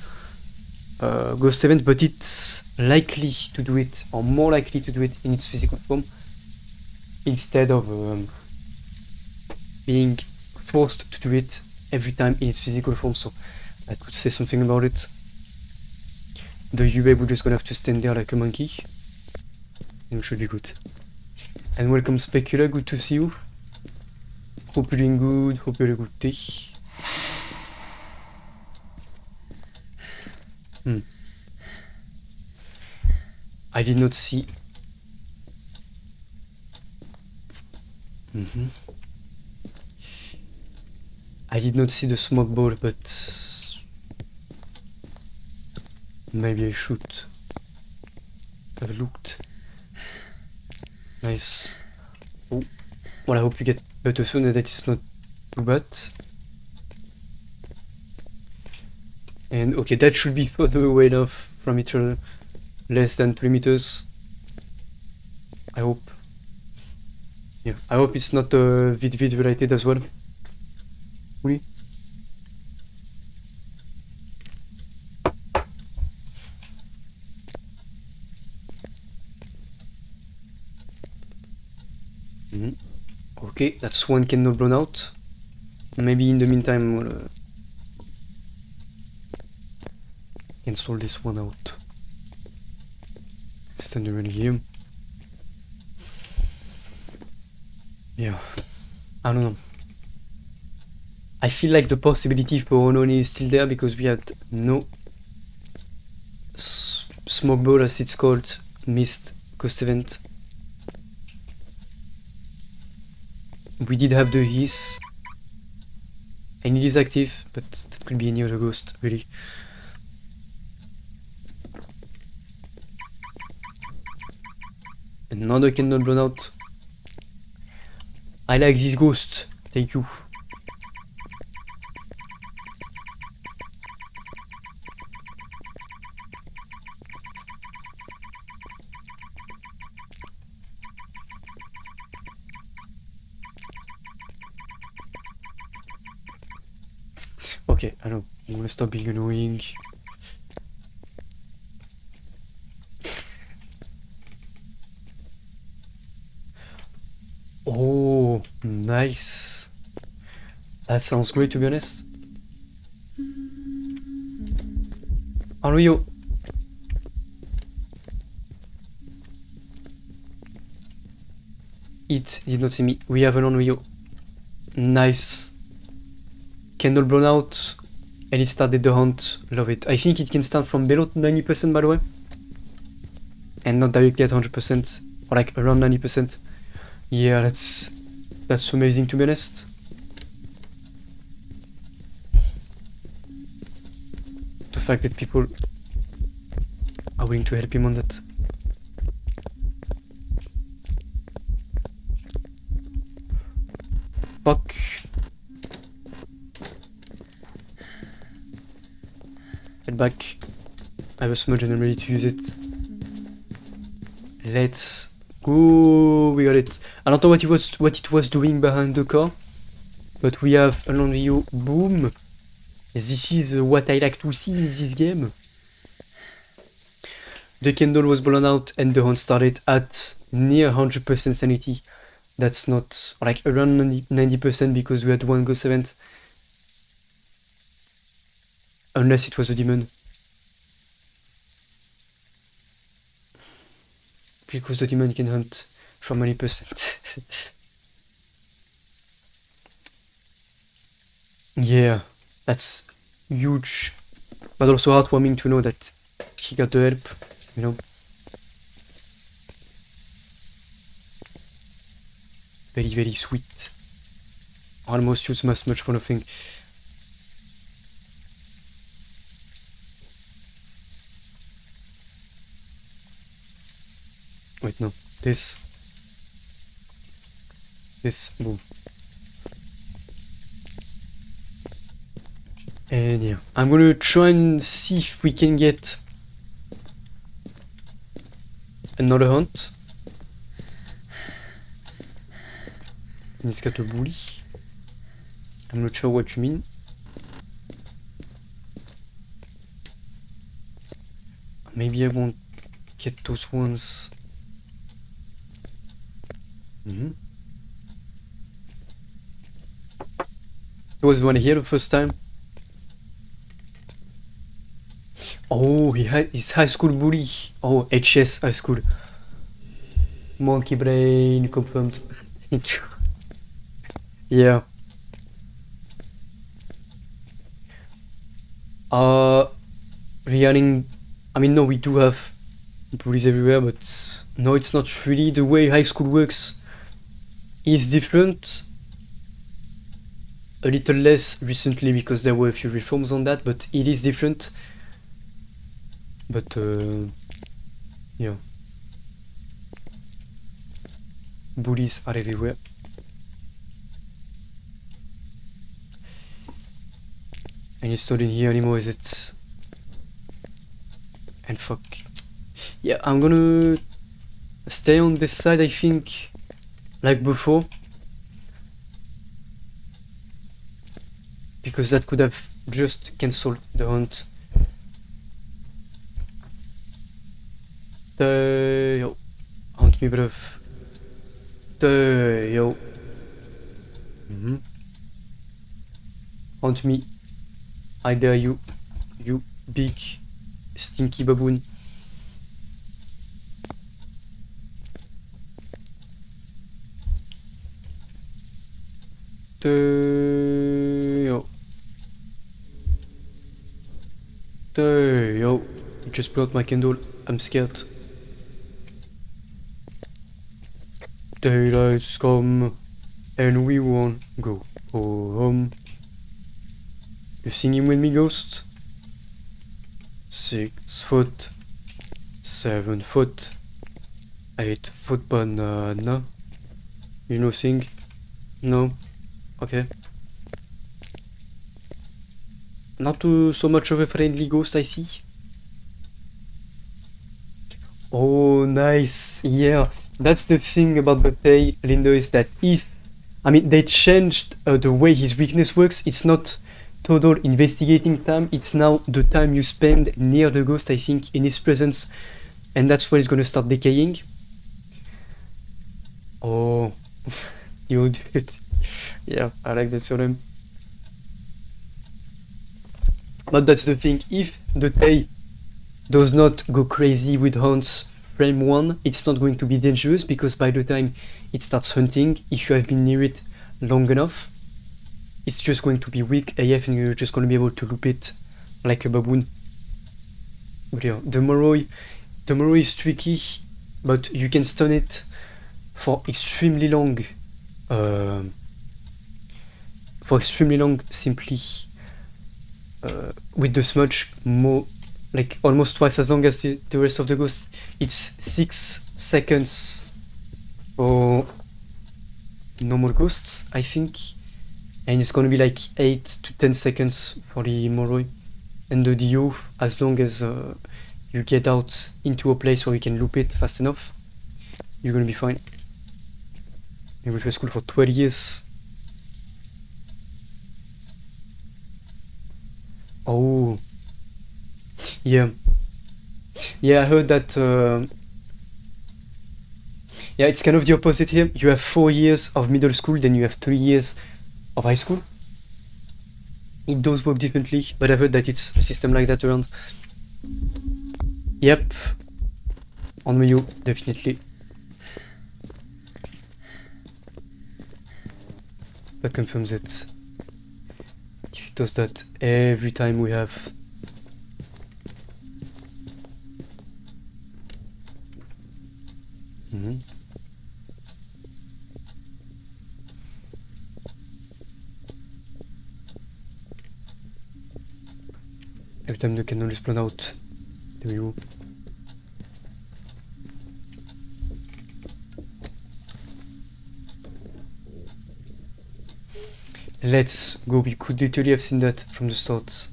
ghost event, but it's likely to do it, or more likely to do it in its physical form, instead of being forced to do it every time in its physical form. So I could say something about it. The UA we're just gonna have to stand there like a monkey, and we should be good. And welcome Specula, good to see you. Hope you're doing good, hope you're a good day. I did not see. I did not see the smoke ball, but maybe I should have looked. Nice. Oh, well, I hope you get better soon and that it's not too bad. And okay, that should be further away enough from each other. Less than 3 meters. I hope. Yeah, I hope it's not vid related as well. Really? Okay, that's one candle blown out. Maybe in the meantime we'll cancel this one out. Stand around here. Yeah, I don't know. I feel like the possibility for Ononi is still there because we had no smoke ball, as it's called, missed ghost event. We did have the hiss, and it is active, but that could be any other ghost, really. Another candle blown out. I like this ghost, thank you. Okay, I know, I'm gonna stop being annoying. Oh, nice. That sounds great, to be honest. Unreal. It did not see me. We have an Unreal. Nice. Candle blown out. And it started the hunt. Love it. I think it can start from below 90%, by the way. And not directly at 100%. Or like around 90%. Yeah, that's amazing, to be honest. The fact that people are willing to help him on that. Fuck. Head back. I have a smudge and I'm ready to use it. Let's go. We got it. I don't know what it was doing behind the car, but we have a long view. Boom. This is what I like to see in this game. The candle was blown out and the hunt started at near 100% sanity. That's not like around 90% because we had one ghost event. Unless it was a demon. Because the demon can hunt from 90%. Yeah, that's huge. But also heartwarming to know that he got the help, you know. Very, very sweet. Almost used as much for nothing. Wait, no. This, boom. And yeah, I'm gonna try and see if we can get another hunt. And it's got a bully. I'm not sure what you mean. Maybe I won't get those ones. There was one here the first time. Oh, he had his high school bully. Oh, HS high school. Monkey brain confirmed. Thank you. Yeah. Regarding, I mean, no, we do have bullies everywhere, but no, it's not really the way high school works. It's different. A little less recently because there were a few reforms on that, but it is different. But yeah, bullies are everywhere. And it's not in here anymore, is it? And fuck. Yeah, I'm gonna stay on this side, I think, like before. Because that could have just cancelled the hunt. Yo. Hunt me, bruv. Yo. Hunt me. I dare you. You big stinky baboon. Yo. Yo. You just blew out my candle. I'm scared. Daylight's come and we won't go home. You singing with me, ghost? 6 foot, 7 foot, 8 foot banana. You know sing? No? Okay. Not so much of a friendly ghost, I see. Oh, nice. Yeah, that's the thing about the tail, Lindo, is that they changed the way his weakness works. It's not total investigating time, it's now the time you spend near the ghost, I think, in his presence, and that's where it's gonna start decaying. Oh, you dude. Yeah, I like that sort of. But that's the thing, if the tail does not go crazy with hunts frame 1, it's not going to be dangerous, because by the time it starts hunting, if you have been near it long enough, it's just going to be weak AF and you're just going to be able to loop it like a baboon. But yeah, the Moroi is tricky, but you can stun it for extremely long. Simply with the smudge, more like almost twice as long as the rest of the ghosts. It's 6 seconds for normal ghosts, I think, and it's gonna be like 8 to 10 seconds for the Moroi. And the Dio, as long as you get out into a place where you can loop it fast enough, you're gonna be fine. You went to school for 12 years. Oh, yeah, I heard that. Yeah, it's kind of the opposite here. You have 4 years of middle school, then you have 3 years of high school. It does work differently, but I've heard that it's a system like that around. Yep, on Wii U, definitely. That confirms it. If it does that every time we have. Every time the candle is blown out. There we go. Let's go. We could literally have seen that from the start.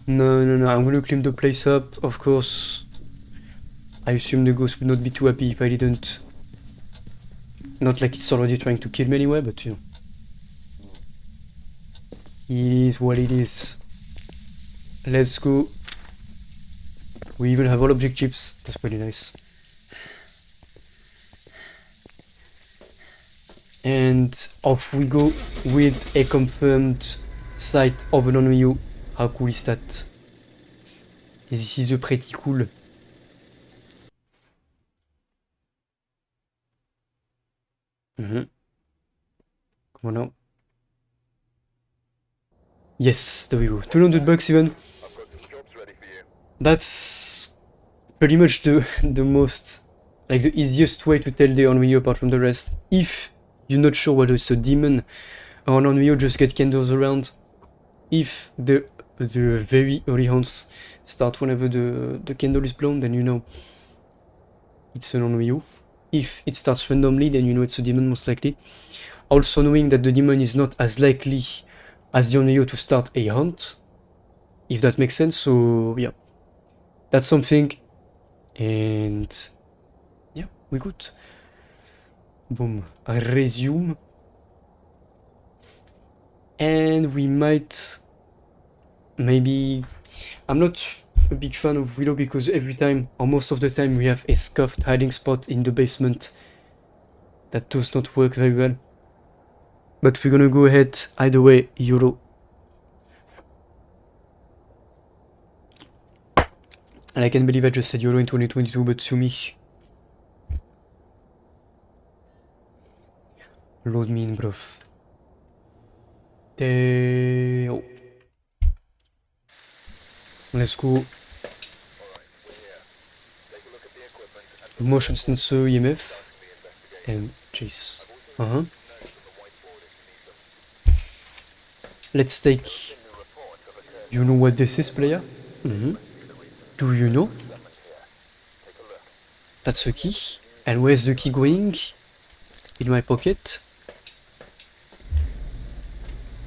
No, I'm gonna clean the place up, of course. I assume the ghost would not be too happy if I didn't. Not like it's already trying to kill me anyway, but you know. It is what it is. Let's go. We even have all objectives. That's pretty nice. And off we go with a confirmed site of an Wii U. How cool is that? This is pretty cool. Come on now. Yes, there we go. 200 bucks even. That's pretty much the most, like the easiest way to tell the Wii U apart from the rest. If you're not sure whether it's a demon or an Wii U, just get candles around. If the very early hunts start whenever the candle is blown, then you know it's an Wii U. If it starts randomly, then you know it's a demon most likely. Also knowing that the demon is not as likely as the Wii U to start a hunt, if that makes sense. So yeah, That's something. And yeah, we good. Boom. Resume. And we might maybe... I'm not a big fan of Willow because every time, or most of the time, we have a scuffed hiding spot in the basement. That does not work very well. But we're gonna go ahead either way, YOLO. And I can't believe I just said YOLO in 2022, but sue me. Load me in, bruv. Oh. Let's go. Motion sensor EMF. And Chase. Let's take... You know what this is, player? Do you know? That's a key. And where's the key going? In my pocket.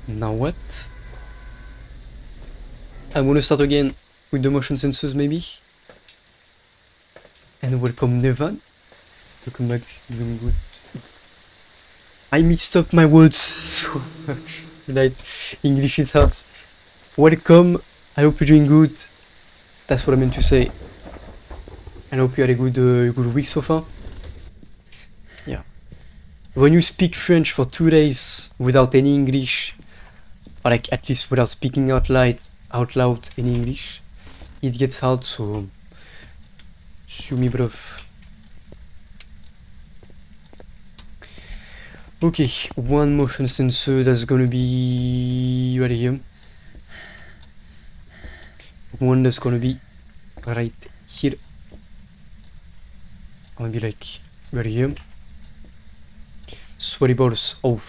Now what? I'm gonna start again with the motion sensors maybe. And welcome Nevan. Welcome back, doing good. I mixed up my words so much. Like, English is hard. Welcome, I hope you're doing good. That's what I meant to say. And I hope you had a good week so far. Yeah. When you speak French for 2 days without any English, or like at least without speaking out loud in English, it gets hard, so sue me, bruv. Okay, one motion sensor that's gonna be right here. One that's gonna be right here. I'm gonna be like right here. Sweaty balls. Oh,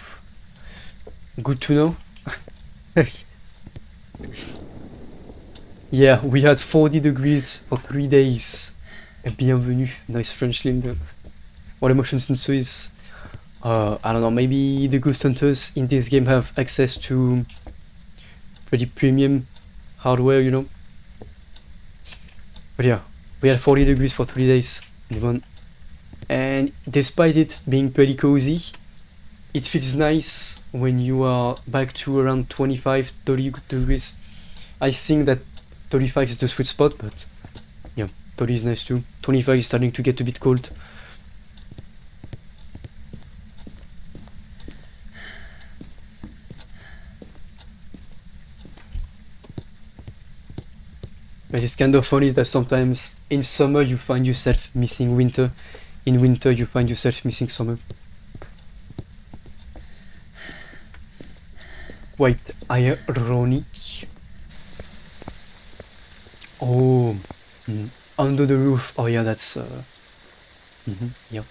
good to know. Yeah, we had 40 degrees for 3 days. Bienvenue. Nice French, Linda. What emotion sensor is? I don't know, maybe the ghost hunters in this game have access to pretty premium hardware, you know? But yeah, we had 40 degrees for 3 days. And despite it being pretty cozy, it feels nice when you are back to around 25, 30 degrees. I think that 35 is the sweet spot, but yeah, 30 is nice too. 25 is starting to get a bit cold. But it's kind of funny that sometimes in summer you find yourself missing winter. In winter you find yourself missing summer. Quite ironic. Oh, under the roof. Oh yeah, that's yeah.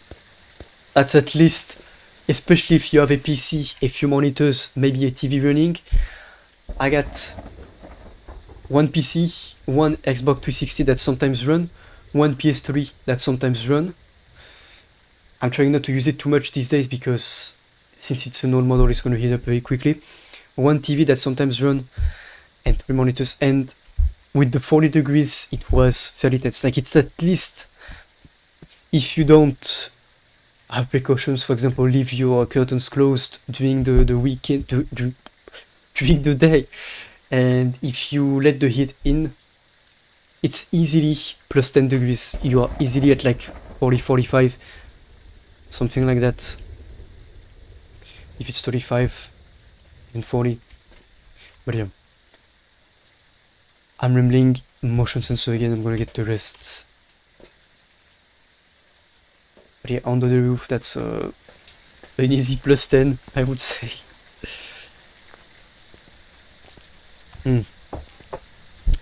That's at least, especially if you have a PC, a few monitors, maybe a TV running. I got one PC, one Xbox 360 that sometimes run, one PS3 that sometimes run. I'm trying not to use it too much these days because since it's an old model, it's going to heat up very quickly. One TV that sometimes run, and 3 monitors. And with the 40 degrees, it was fairly tense. Like, it's at least, if you don't have precautions, for example, leave your curtains closed during the weekend, during the day, and if you let the heat in, it's easily plus 10 degrees. You are easily at like 40, 45, something like that. If it's 35 and 40. But yeah. I'm rambling. Motion sensor again. I'm gonna get the rest. But yeah, under the roof, that's an easy plus 10, I would say.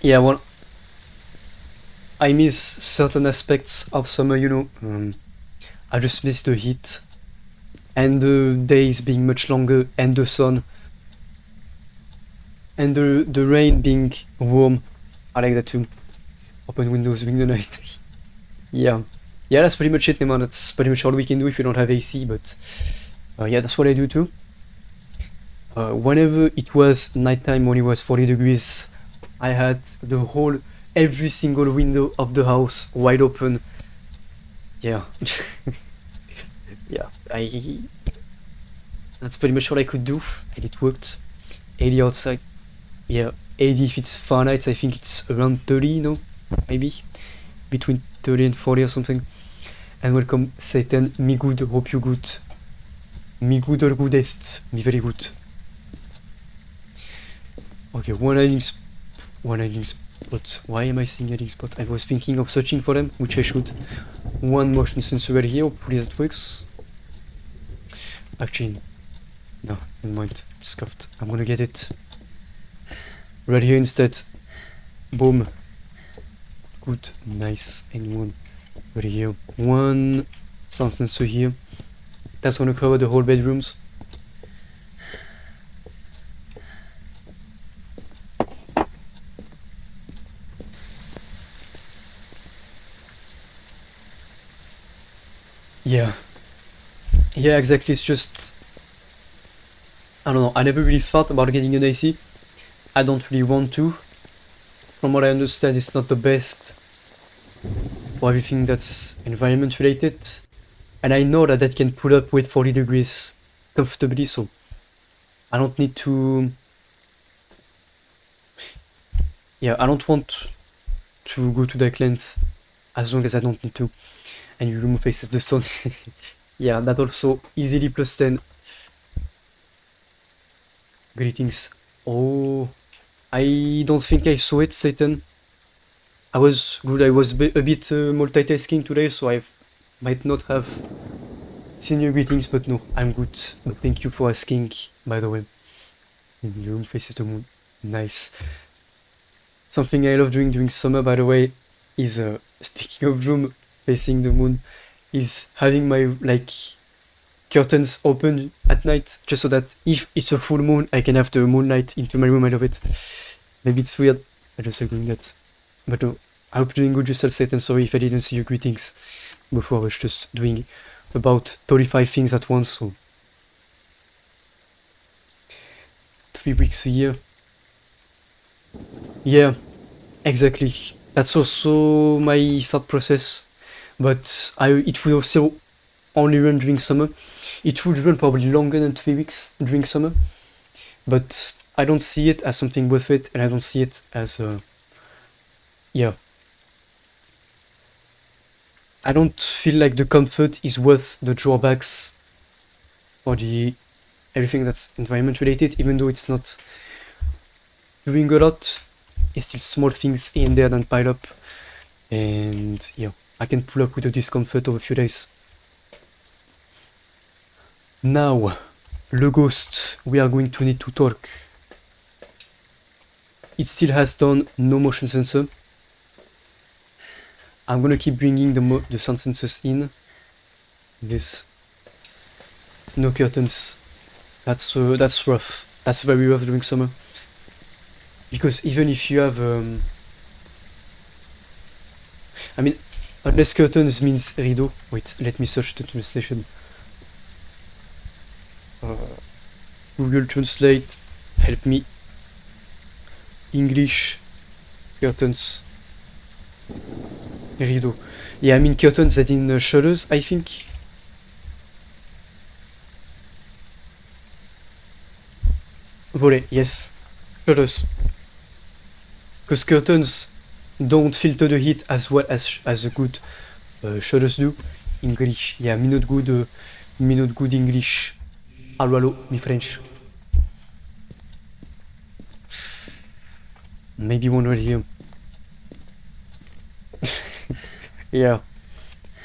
Yeah, well, I miss certain aspects of summer, you know. I just miss the heat and the days being much longer and the sun and the rain being warm. I like that too. Open windows during the night. Yeah, that's pretty much it, man. That's pretty much all we can do if you don't have AC, but yeah, that's what I do too. Whenever it was nighttime, when it was 40 degrees, I had the whole every single window of the house wide open. Yeah. Yeah, that's pretty much all I could do, and it worked. 80 outside. Yeah, 80 if it's Fahrenheit, I think it's around 30, no? Maybe? Between 30 and 40 or something. And welcome, Satan. Me good, hope you good. Me good or goodest. Me very good. Okay, one hiding spot. Why am I saying hiding spot? I was thinking of searching for them, which I should. One motion sensor right here, hopefully that works. Actually, no, never mind. It's scuffed. I'm gonna get it right here instead. Boom. Good, nice, and one right here. One sound sensor here. That's gonna cover the whole bedrooms. Yeah. Yeah, exactly. It's just, I don't know. I never really thought about getting an AC. I don't really want to. From what I understand, it's not the best for everything that's environment related. And I know that can pull up with 40 degrees comfortably, so I don't need to. Yeah, I don't want to go to that length as long as I don't need to. And you remove faces the sun. Yeah, that also easily plus 10. Greetings. Oh, I don't think I saw it, Satan. I was good. I was a bit multitasking today, so I might not have seen your greetings, but no, I'm good. But thank you for asking, by the way. And your room faces the moon. Nice. Something I love doing during summer, by the way, is speaking of room facing the moon, is having my curtains open at night, just so that if it's a full moon, I can have the moonlight into my room. I love it. Maybe it's weird. I just like doing that. But no, I hope you're doing good yourself, Satan. Sorry if I didn't see your greetings before. I was just doing about 35 things at once, so 3 weeks a year. Yeah, exactly. That's also my thought process. But it would also only run during summer. It would run probably longer than 3 weeks during summer. But I don't see it as something worth it, and I don't see it as yeah. I don't feel like the comfort is worth the drawbacks for the everything that's environment related, even though it's not doing a lot. It's still small things in there that pile up, and yeah, I can pull up with the discomfort of a few days. Now, le ghost, we are going to need to talk. It still has done no motion sensor. I'm gonna keep bringing the sound sensors in. This, no curtains. That's rough. That's very rough during summer. Because even if you have, I mean, unless curtains means rideau. Wait, let me search the translation. Google Translate, help me. English, curtains, rideau. Yeah, I mean curtains that in shutters, I think. Volet, yes. Shutters. Because curtains don't filter the heat as well as the good shutters do. English, yeah, me not good English. Allo, me French. Maybe one right here. Yeah,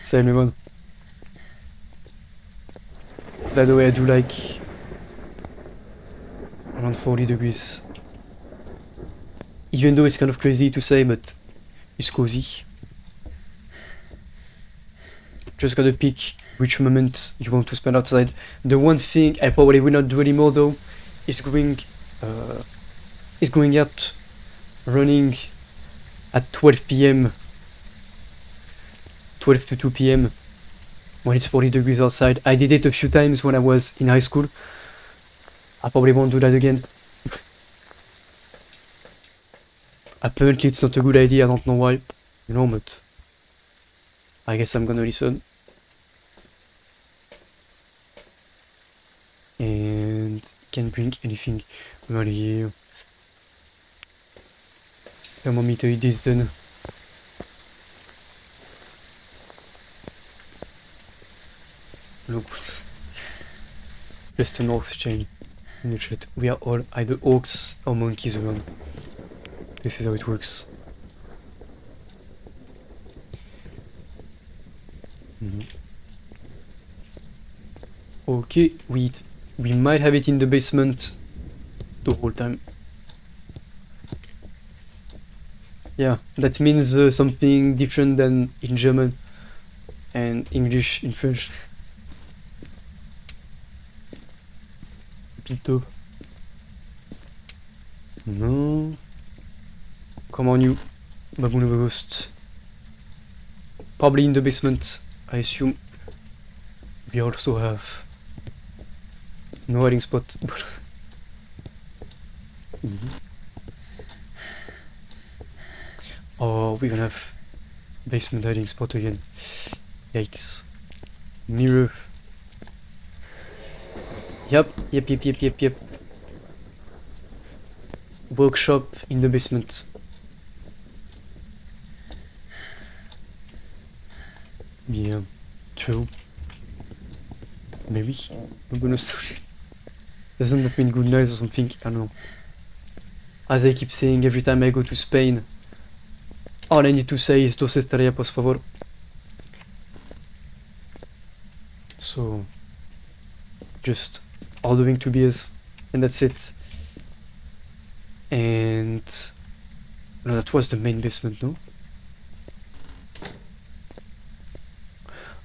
same one. By the way, I do like around 40 degrees. Even though it's kind of crazy to say, but it's cozy. Just gotta pick which moment you want to spend outside. The one thing I probably will not do anymore though is going out running at 12 p.m. 12 to 2 p.m. when it's 40 degrees outside. I did it a few times when I was in high school. I probably won't do that again. Apparently it's not a good idea, I don't know why. You know, but I guess I'm gonna listen. And can't bring anything around here. Come on, me to eat this then. Look. Just an orcs chain in the chat. We are all either orcs or monkeys around. This is how it works. Okay, we might have it in the basement the whole time. Yeah, that means something different than in German and English in French. Pito. No. Come on, you baboon of a ghost. Probably in the basement, I assume. We also have no hiding spot. Oh, we're gonna have basement hiding spot again. Yikes. Mirror. Yep. Workshop in the basement. Yeah, true. Maybe. I'm gonna start. Doesn't that mean good night or something? I don't know. As I keep saying every time I go to Spain, all I need to say is dos estaría por favor. So, just ordering 2 beers, and that's it. And no, that was the main basement, no?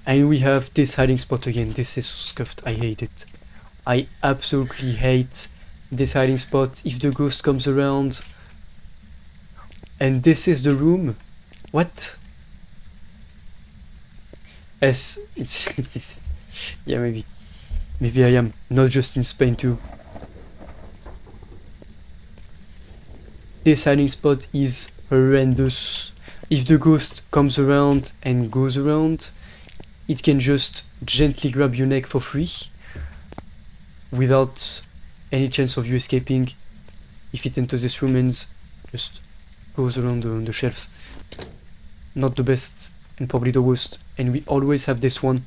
And we have this hiding spot again. This is scuffed. I hate it. I absolutely hate this hiding spot. If the ghost comes around, and this is the room. What? It's yeah, maybe I am not just in Spain too. This hiding spot is horrendous. If the ghost comes around and goes around, it can just gently grab your neck for free without any chance of you escaping if it enters this room and just goes around the shelves. Not the best and probably the worst. And we always have this one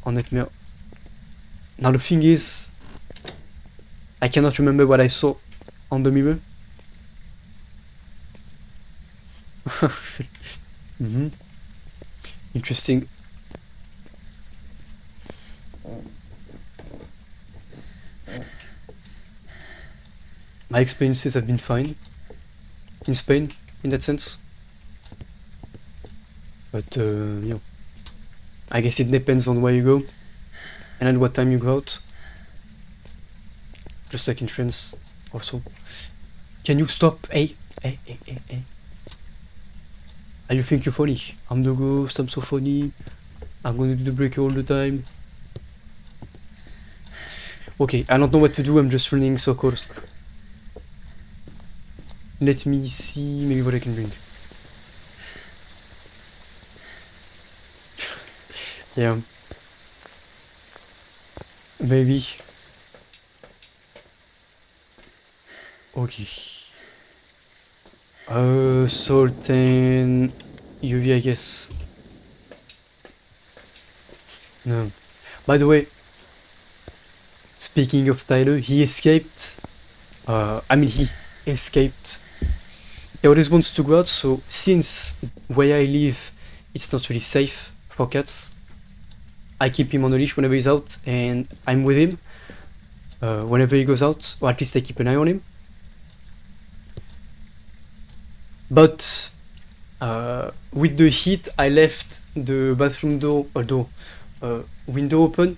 on Nightmare. Now the thing is, I cannot remember what I saw on the mirror. Interesting. My experiences have been fine in Spain, in that sense. But, yeah. I guess it depends on where you go and at what time you go out. Just like in France, also. Can you stop? Hey. You think you're funny? I'm the ghost, I'm so funny. I'm gonna do the breaker all the time. Okay, I don't know what to do, I'm just running circles. Let me see maybe what I can bring. Yeah. Maybe. Okay. Salt and UV, I guess. No. By the way, speaking of Tyler, he escaped. He escaped. He always wants to go out, so since where I live, it's not really safe for cats, I keep him on a leash whenever he's out, and I'm with him whenever he goes out, or at least I keep an eye on him. But with the heat, I left the bathroom window open.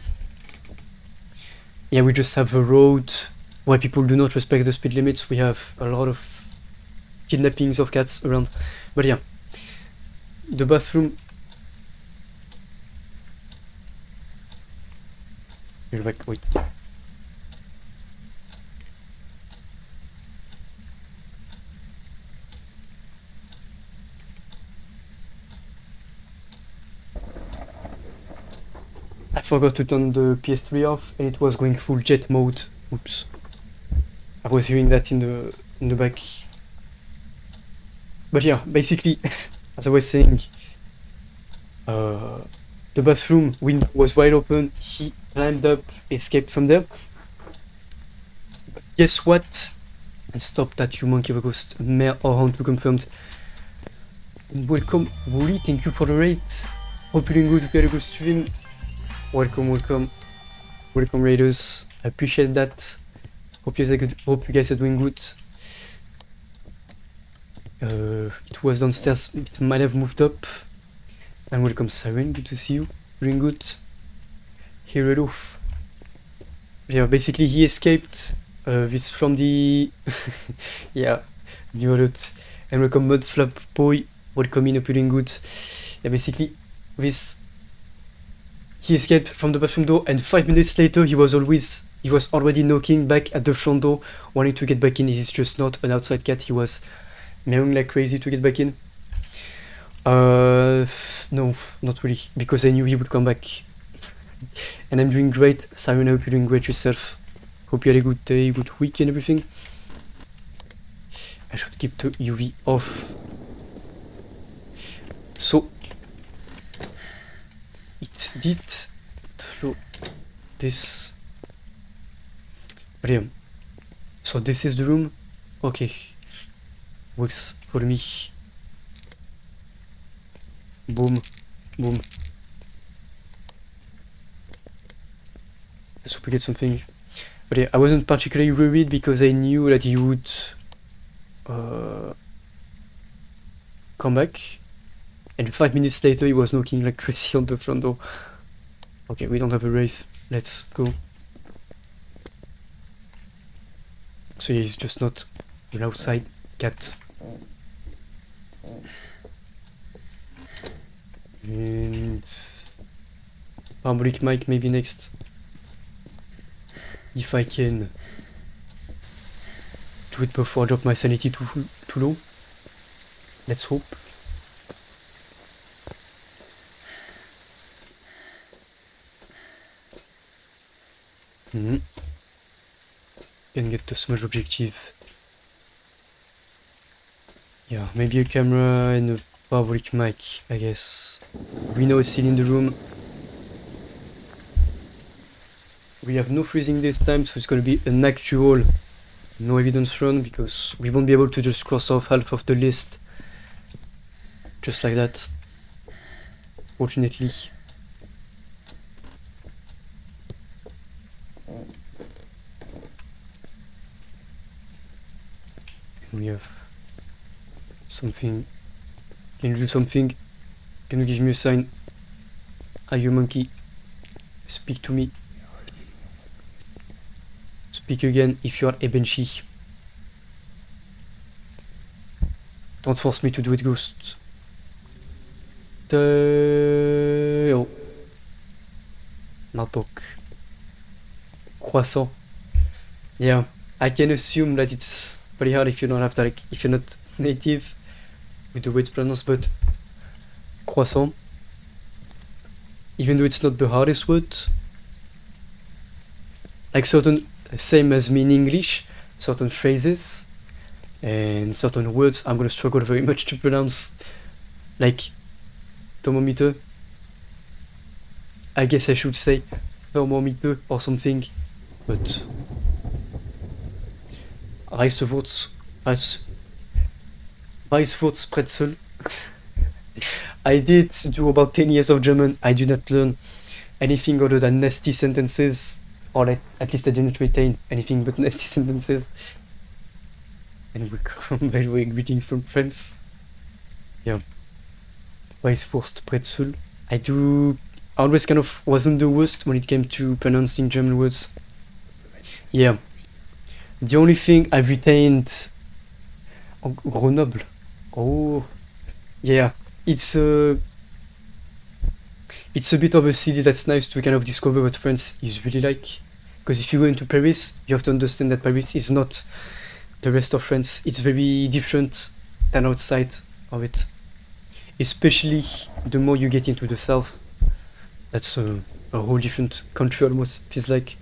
Yeah, we just have a road where people do not respect the speed limits. We have a lot of kidnappings of cats around. But yeah, the bathroom. You're back, wait. forgot to turn the PS3 off and it was going full jet mode. Oops. I was hearing that in the back. But yeah, basically, as I was saying, the bathroom window was wide open. He climbed up, escaped from there. But guess what? And stop that, you monkey of a ghost. Mayor or Hunt confirmed. And welcome, Wooly. Thank you for the rate. Hope you're doing good. Hope you had a good stream. Welcome, welcome. Welcome, Raiders. I appreciate that. Hope you guys are doing good. It was downstairs. It might have moved up. And welcome, Siren. Good to see you. Doing good. Here, hello. Yeah, basically he escaped this from the yeah, new alert. And welcome, Mudflap Boy. Welcome in, doing good. Yeah, basically this he escaped from the bathroom door, and 5 minutes later he was already knocking back at the front door, wanting to get back in. He's just not an outside cat. He was meowing like crazy to get back in. No, not really, because I knew he would come back. And I'm doing great. Siren, I hope you're doing great yourself. Hope you had a good day, good week and everything. I should keep the UV off. So it did through this. Brilliant. So this is the room. Okay. Works for me. Boom. Boom. Let's hope we get something. But yeah, I wasn't particularly worried because I knew that he would come back. And 5 minutes later he was knocking like crazy on the front door. Okay, we don't have a wraith. Let's go. So yeah, he's just not an outside cat. And parabolic mic maybe next. If I can do it before I drop my sanity too low. Let's hope. Can get the smudge objective. Yeah, maybe a camera and a parabolic mic, I guess. We know it's still in the room. We have no freezing this time, so it's gonna be an actual no evidence run, because we won't be able to just cross off half of the list just like that, fortunately. We have something. Can you do something? Can you give me a sign? Are you a monkey? Speak to me. Speak again if you are a banshee. Don't force me to do it, ghost. Oh. Now talk. Croissant. Yeah, I can assume that it's pretty hard if you don't have that, like, if you're not native with the way it's pronounced, but croissant, even though it's not the hardest word, like certain, same as me in English, certain phrases and certain words I'm gonna struggle very much to pronounce, like thermometer. I guess I should say thermometer or something, but Weisswurzpretzel. I did do about 10 years of German. I do not learn anything other than nasty sentences, or at least I didn't retain anything but nasty sentences. And welcome, by the way, greetings from France. Yeah. Weisswurzpretzel. I always kind of wasn't the worst when it came to pronouncing German words. Yeah. The only thing I've retained... Oh, Grenoble. Oh. Yeah. It's a bit of a city that's nice to kind of discover what France is really like. Because if you go into Paris, you have to understand that Paris is not the rest of France. It's very different than outside of it. Especially the more you get into the south. That's a whole different country almost, feels like.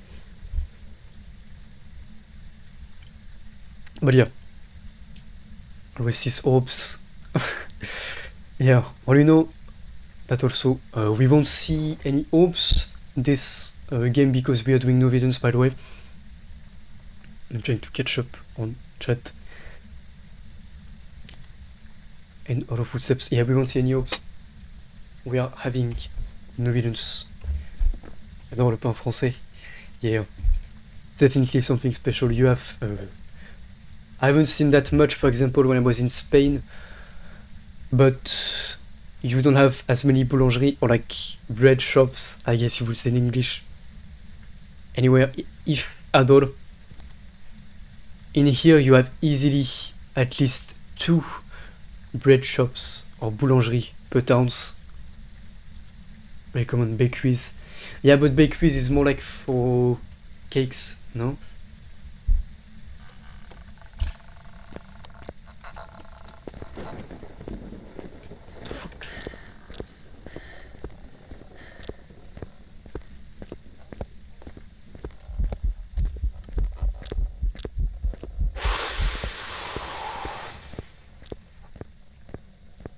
But yeah, always these hopes. Yeah, well, you know that also we won't see any hopes this game because we are doing no videos, by the way. I'm trying to catch up on chat. And other footsteps. Yeah, we won't see any hopes. We are having no videos. J'adore le pain français. Yeah, it's definitely something special. You have. I haven't seen that much, for example, when I was in Spain, but you don't have as many boulangeries or like bread shops, I guess you would say in English, anywhere, if at all. In here, you have easily at least 2 bread shops or boulangeries per towns. Recommend bakeries. Yeah, but bakeries is more like for cakes, no? The fuck?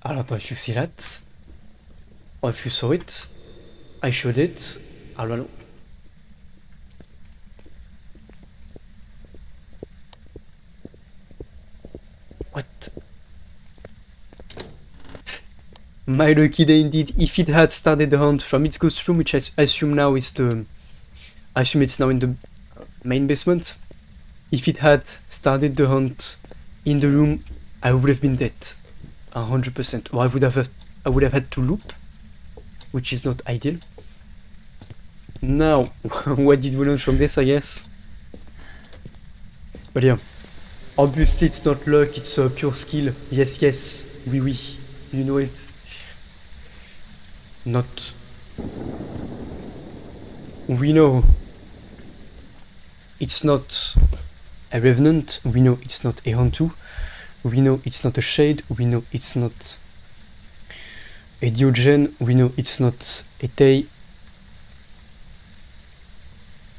I don't know if you see that, or if you saw it. I showed it. I don't know. What? My lucky day indeed. If it had started the hunt from its ghost room, which I assume now is the... I assume it's now in the main basement. If it had started the hunt in the room, I would have been dead. 100%. Or I would have had to loop, which is not ideal. Now, what did we learn from this, I guess? But yeah, obviously it's not luck, it's a pure skill. Yes, yes, oui, oui, you know it. Not... We know it's not a revenant, we know it's not a Hantu, we know it's not a shade, we know it's not a Diogen, we know it's not a Tei.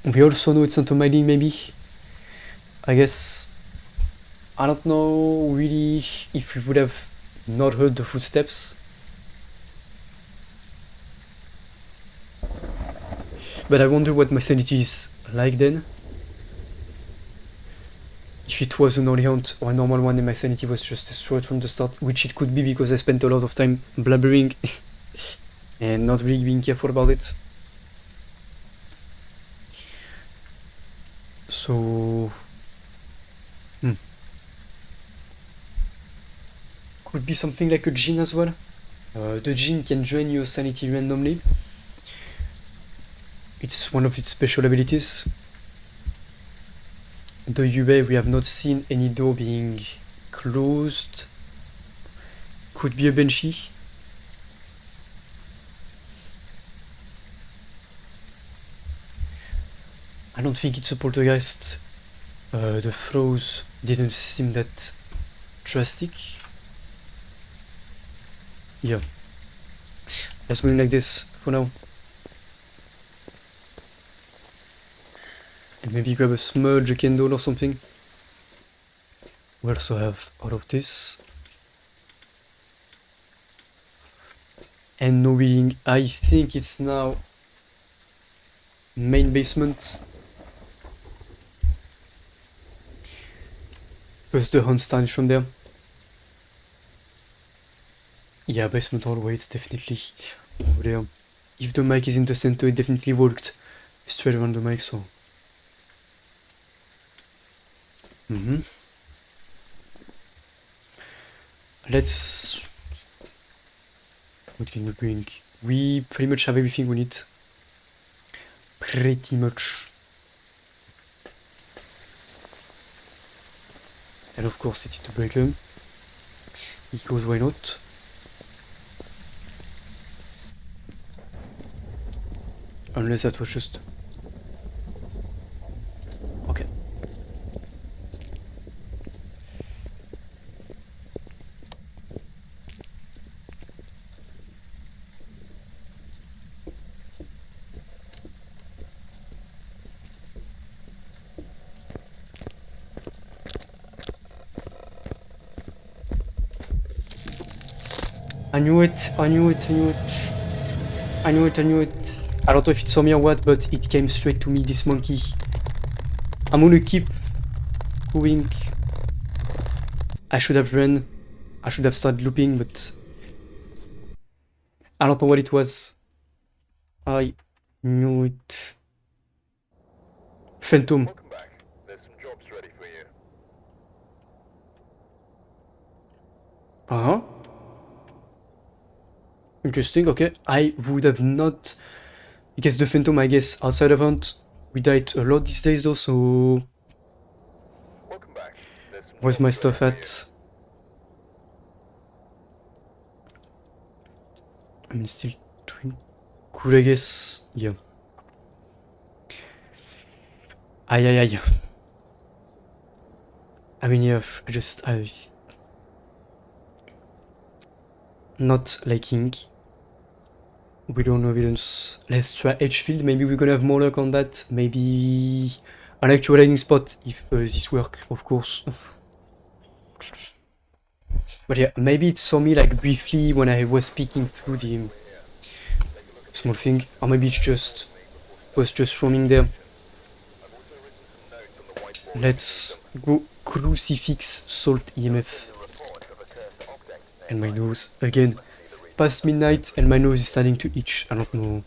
We also know it's not a Myling, maybe. I guess... I don't know really if we would have not heard the footsteps. But I wonder what my sanity is like then. If it was an only hunt or a normal one and my sanity was just destroyed from the start, which it could be because I spent a lot of time blabbering and not really being careful about it. So... Could be something like a Djinn as well. The Djinn can drain your sanity randomly. It's one of its special abilities. The Yue, we have not seen any door being closed. Could be a Banshee. I don't think it's a poltergeist. The throws didn't seem that drastic. Yeah. Let's go in like this for now. And maybe grab a smudge, a candle or something. We also have all of this. And no reading. I think it's now main basement. Plus the hunt started from there. Yeah, basement hallway, it's definitely over there. If the mic is in the center, it definitely walked straight around the mic, so... Let's... What can we bring? We pretty much have everything we need. Pretty much. And of course it's to break them. Because why not? Unless that was just... Okay. I knew it, I knew it, I knew it. I knew it, I knew it. I don't know if it saw me or what, but it came straight to me, this monkey. I'm gonna keep going. I should have run. I should have started looping, but I don't know what it was. I knew it. Phantom. Welcome back. There's some jobs ready for you. Uh-huh. Interesting, okay. I would have not... Because the Phantom, I guess, outside of Hunt, we died a lot these days though, so... Welcome back. There's some Where's my jobs ready stuff for at? I mean, still doing cool, I guess. Yeah. Aye, aye, aye. I mean, yeah, I not liking. We don't know evidence. Let's try Edgefield. Maybe we're gonna have more luck on that. Maybe an actual landing spot if this work, of course. But yeah, maybe it saw me like briefly when I was speaking through the small thing, or maybe it just was just roaming there. Let's go crucifix salt EMF. And my nose again. Past midnight and my nose is starting to itch. I don't know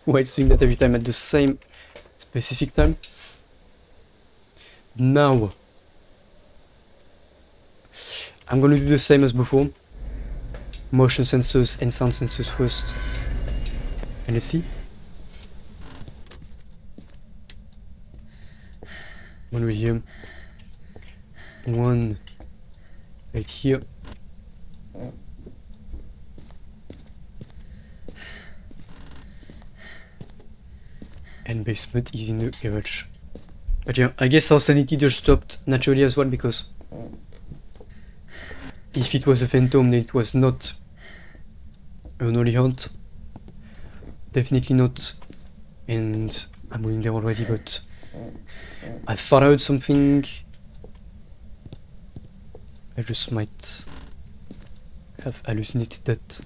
why it's doing that every time at the same specific time. Now I'm gonna do the same as before. Motion sensors and sound sensors first. And let's see. One right here. One right here. And basement is in the garage. But yeah, I guess our sanity just stopped naturally as well, because if it was a phantom, then it was not an holy hunt. Definitely not. And I'm going there already, but I thought I heard something. I just might have hallucinated that.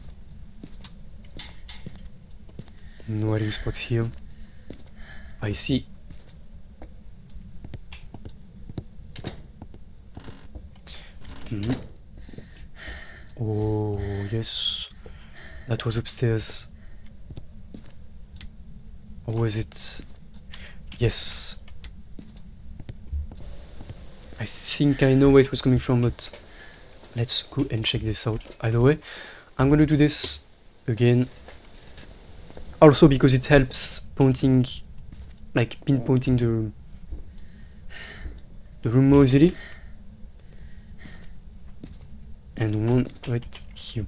No hiding spots here. I see. Oh, yes. That was upstairs. Or was it? Yes. I think I know where it was coming from, but let's go and check this out. Either way, I'm gonna do this again. Also because it helps pointing, like pinpointing the room more easily. And one right here.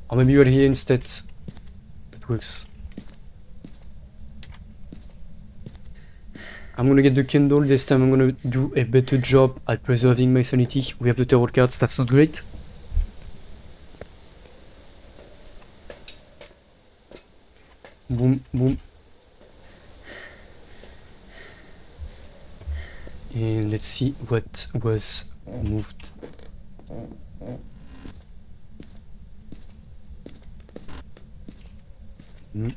Or maybe right here instead. That works. I'm gonna get the candle. This time I'm gonna do a better job at preserving my sanity. We have the tarot cards, that's not great. Boom, boom. And let's see what was moved. And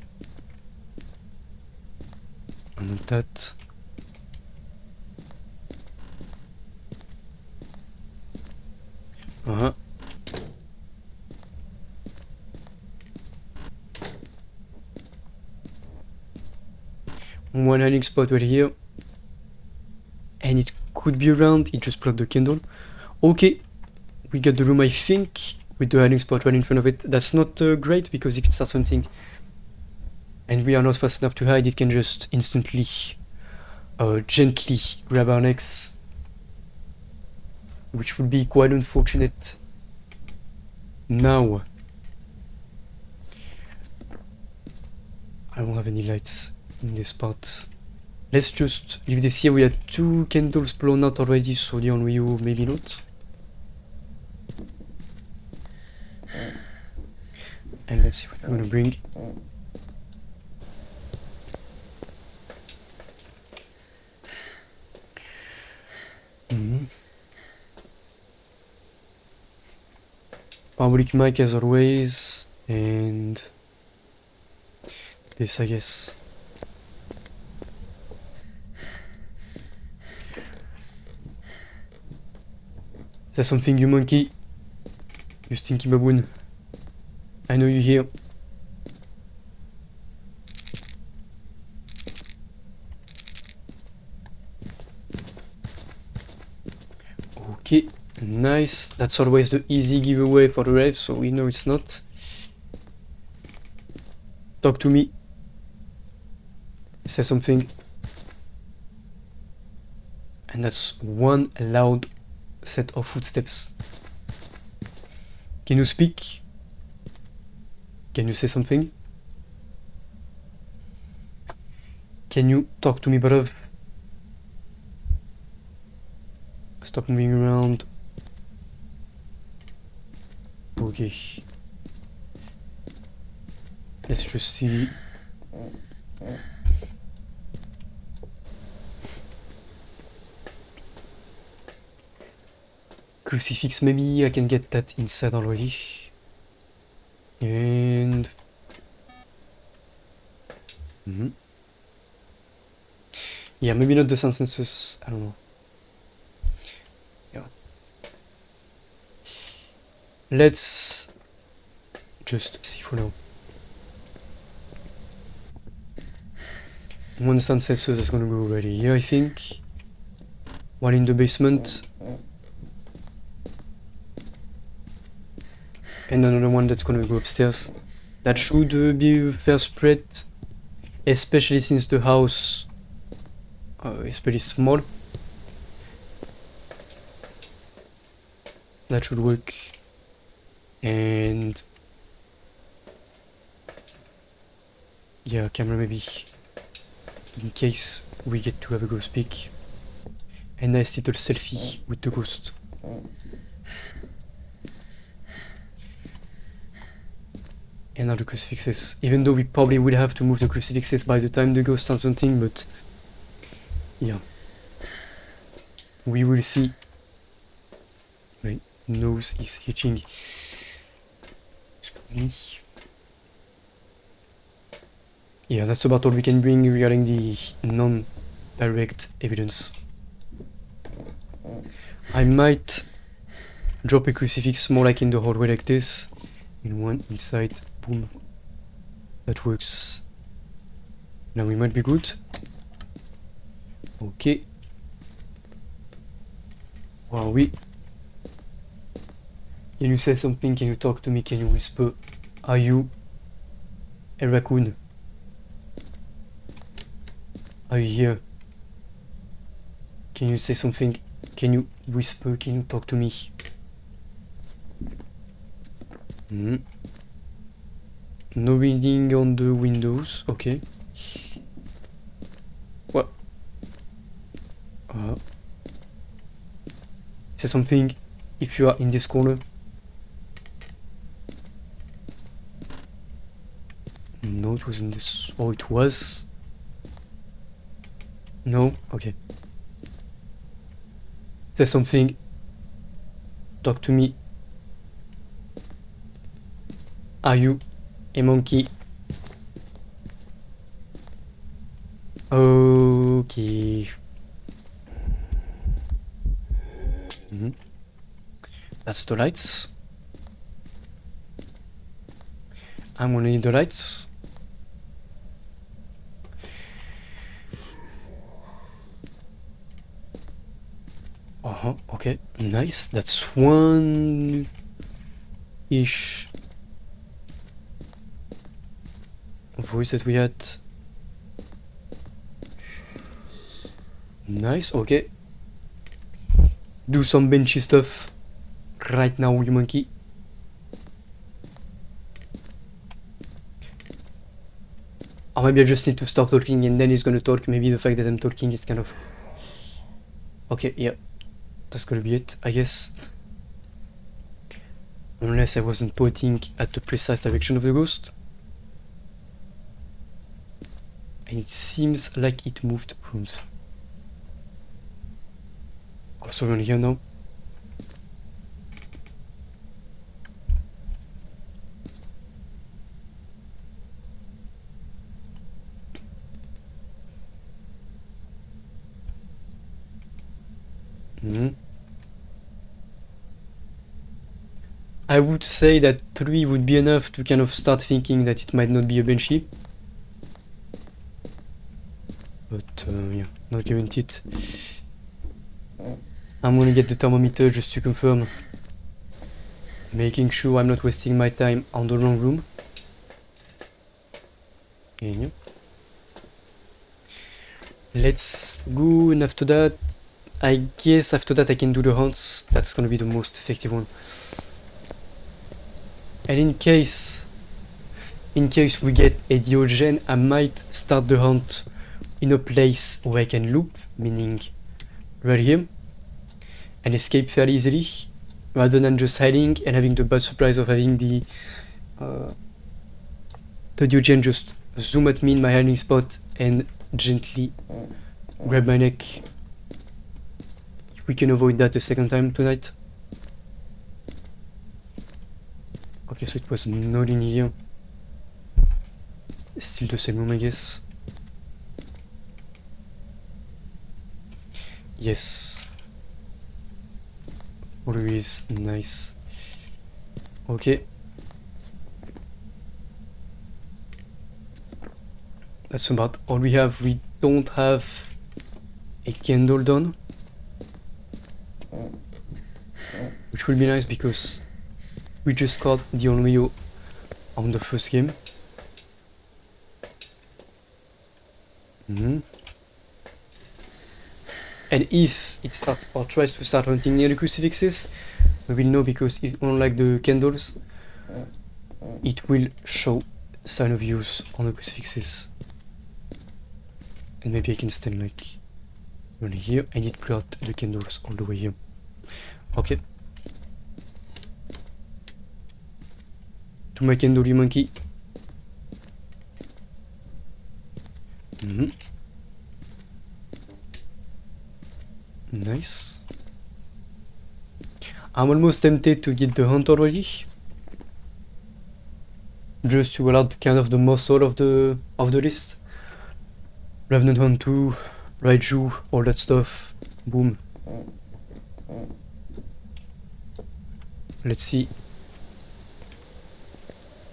that. Uh-huh. One hiding spot right here. And it could be around, it just plugged the candle. Okay, we got the room, I think, with the hiding spot right in front of it. That's not great, because if it starts hunting and we are not fast enough to hide, it can just instantly, gently grab our necks, which would be quite unfortunate. Now, I don't have any lights in this part. Let's just leave this here. We had 2 candles blown out already, so the only you maybe not. And let's see what we're gonna bring. Public mic as always, and this I guess. There's something, you monkey. You stinky baboon. I know you're here. Okay, nice. That's always the easy giveaway for the rave, so we know it's not. Talk to me. Say something. And that's one loud set of footsteps. Can you speak? Can you say something? Can you talk to me, bruv? Stop moving around. Okay. Let's just see. Crucifix, maybe I can get that inside already. And... yeah, maybe not the consensus, I don't know. Yeah. Let's just see for now. One consensus is gonna go already here, I think. One in the basement. And another one that's gonna go upstairs. That should be a fair spread, especially since the house is pretty small. That should work. And yeah, camera maybe, in case we get to have a ghost peek. A nice little selfie with the ghost. And now the crucifixes, even though we probably will have to move the crucifixes by the time the ghost starts hunting, but yeah, we will see. My nose is itching. Excuse me. Yeah, that's about all we can bring regarding the non-direct evidence. I might drop a crucifix more like in the hallway like this, in one inside. Boom. That works. Now we might be good. Okay. Where are we? Can you say something? Can you talk to me? Can you whisper? Are you a raccoon? Are you here? Can you say something? Can you whisper? Can you talk to me? No reading on the windows. Okay. What? Say something if you are in this corner. No, it was in this. Oh, it was. No? Okay. Say something. Talk to me. Are you a monkey? Okay. That's the lights. I'm gonna need the lights. Okay, nice. That's one-ish voice that we had. Nice, okay. Do some benchy stuff right now, you monkey. Or maybe I just need to stop talking and then he's gonna talk. Maybe the fact that I'm talking is kind of... okay, yeah. That's gonna be it, I guess. Unless I wasn't pointing at the precise direction of the ghost. And it seems like it moved rooms. Also around here now. Mhm. I would say that 3 would be enough to kind of start thinking that it might not be a banshee. But yeah, not guaranteed. I'm gonna get the thermometer just to confirm. Making sure I'm not wasting my time on the wrong room. And yeah. Let's go, and after that, I guess after that I can do the hunts. That's gonna be the most effective one. And in case we get a Diogen, I might start the hunt in a place where I can loop, meaning right here, and escape fairly easily, rather than just hiding and having the bad surprise of having the Diogen just zoom at me in my hiding spot and gently grab my neck. If we can avoid that a second time tonight. Okay, so it was not in here. Still the same room, I guess. Yes. Always nice. Okay. That's about all we have. We don't have a candle done, which will be nice because we just got the Onryo on the first game. And if it starts or tries to start hunting near the crucifixes, we will know because unlike the candles, it will show sign of use on the crucifixes. And maybe I can stand like run here and it put out the candles all the way here. Okay. To my candle, you monkey. Nice. I'm almost tempted to get the hunt already. Just to allow kind of the muscle of the list. Revenant Hunt 2, Raiju, all that stuff. Boom. Let's see.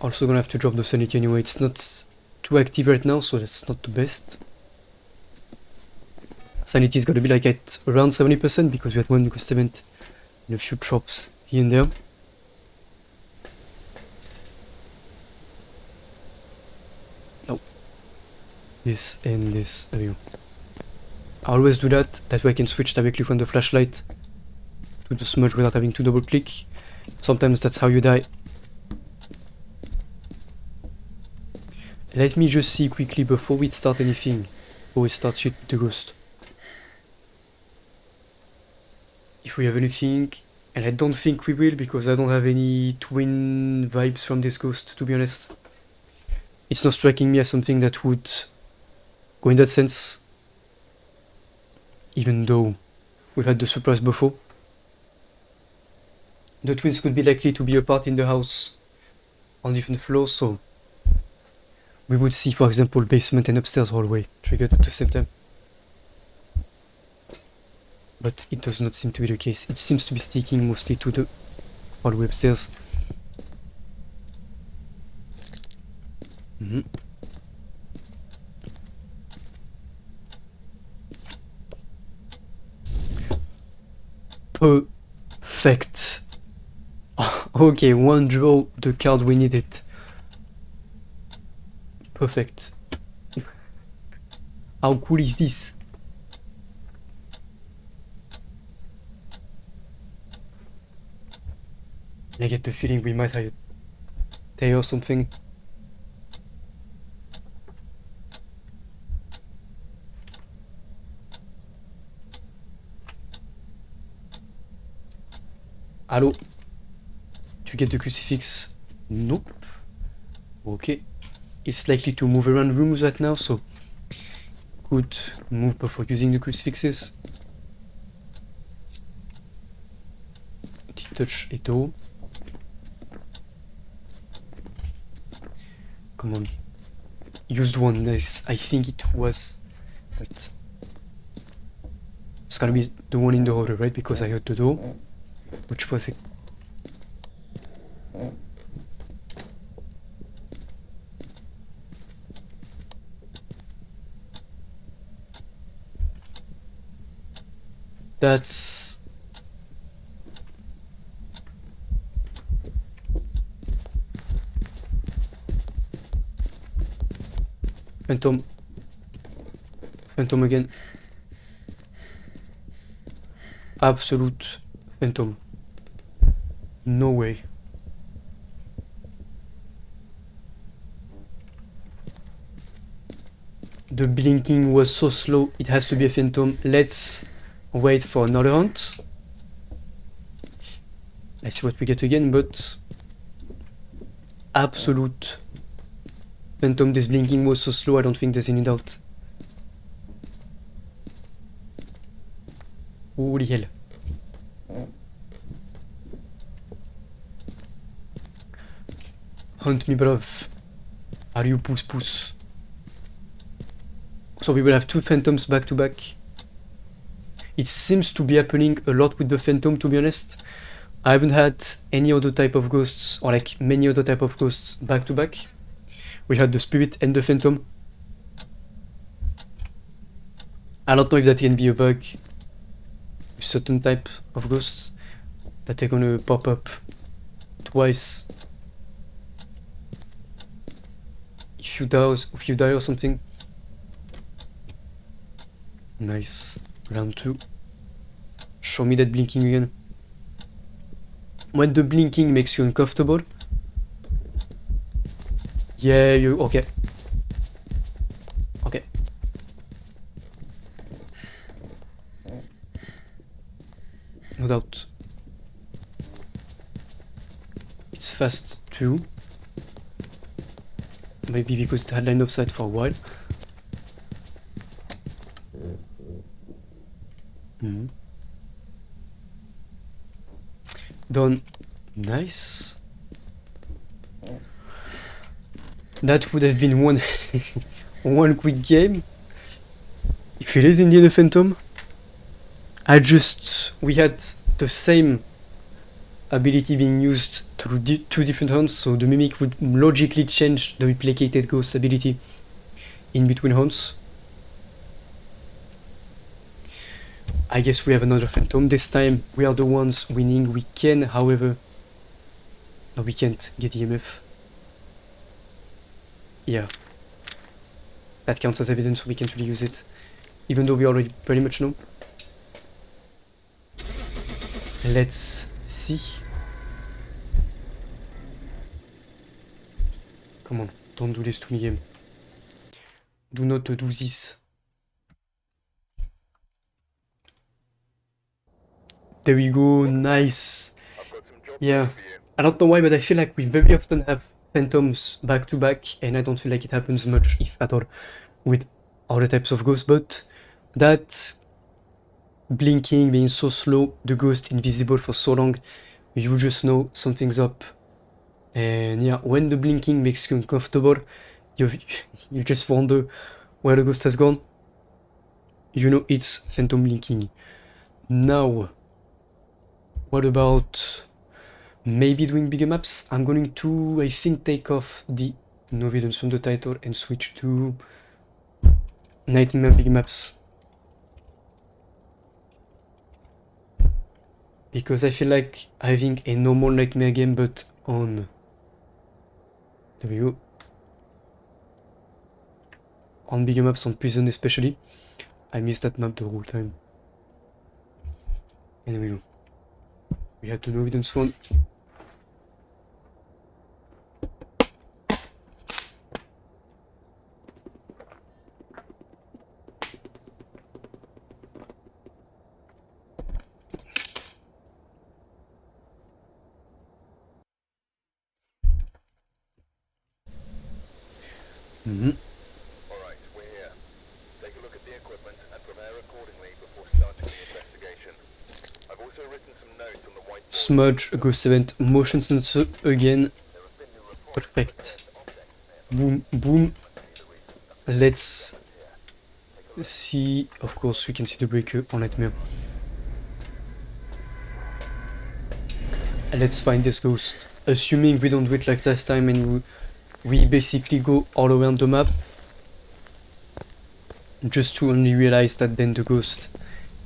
Also gonna have to drop the Sanity anyway. It's not too active right now, so that's not the best. Sanity is gonna be like at around 70% because we had one new custom event and a few drops here and there. No. This and this. There we go. I always do that. That way I can switch directly from the flashlight to the smudge without having to double click. Sometimes that's how you die. Let me just see quickly before we start anything. Before we start shooting the ghost. If we have anything, and I don't think we will because I don't have any twin vibes from this ghost, to be honest. It's not striking me as something that would go in that sense. Even though we've had the surprise before. The twins could be likely to be apart in the house on different floors, so we would see, for example, basement and upstairs hallway triggered at the same time. But it does not seem to be the case. It seems to be sticking mostly to the hallway upstairs. Perfect. Okay, one draw, the card we needed. Perfect. How cool is this? I get the feeling we might have a tail or something. Hello? To get the crucifix? Nope. Okay. It's likely to move around rooms right now, so could move before using the crucifixes. Did touch a door. Come on. Used one. Nice. I think it was. Wait. It's gonna be the one in the order, right? Because I heard the door, which was a... That's... Phantom. Phantom again. Absolute Phantom. No way. The blinking was so slow, it has to be a Phantom. Let's wait for another hunt. Let's see what we get again, but... Absolute Phantom. This blinking was so slow, I don't think there's any doubt. Holy hell. Hunt me, bruv. Are you puss? So we will have two Phantoms back to back. It seems to be happening a lot with the Phantom, to be honest. I haven't had any other type of ghosts, or like many other type of ghosts back to back. We had the Spirit and the Phantom. I don't know if that can be a bug with certain type of ghosts, that they're gonna pop up twice if you die or something. Nice. Round 2. Show me that blinking again. When the blinking makes you uncomfortable. Yeah, you... Okay. Okay. No doubt. It's fast too. Maybe because it had line of sight for a while. Done. Nice. That would have been one one quick game. If it is indeed a Phantom, we had the same ability being used through two different hunts, so the Mimic would logically change the replicated ghost ability in between hunts. I guess we have another Phantom. This time we are the ones winning. We can, however... No, we can't get EMF. Yeah. That counts as evidence, so we can't really use it. Even though we already pretty much know. Let's see. Come on, don't do this to me, game. Do not do this. There we go, nice. Yeah, I don't know why, but I feel like we very often have Phantoms back to back, and I don't feel like it happens much, if at all, with other types of ghosts, but that blinking being so slow, the ghost invisible for so long, you just know something's up. And yeah, when the blinking makes you uncomfortable, you just wonder where the ghost has gone. You know it's Phantom blinking. Now, what about maybe doing bigger maps? I'm going to, I think, take off the no evidence from the title and switch to Nightmare big maps. Because I feel like having a normal Nightmare game but on... There we go. On bigger maps, on Prison especially. I missed that map the whole time. And there we go. We had the no evidence one. Alright, we're here. Take a look at the equipment and prepare accordingly before starting the investigation. I've also written some notes on the whiteboard. Smudge, Ghost Event, motion sensor again. Perfect. Boom, boom. Let's see, of course, we can see the breaker on nightmare. Let's find this ghost. Assuming we don't do it like last time and we basically go all around the map. Just to only realize that then the ghost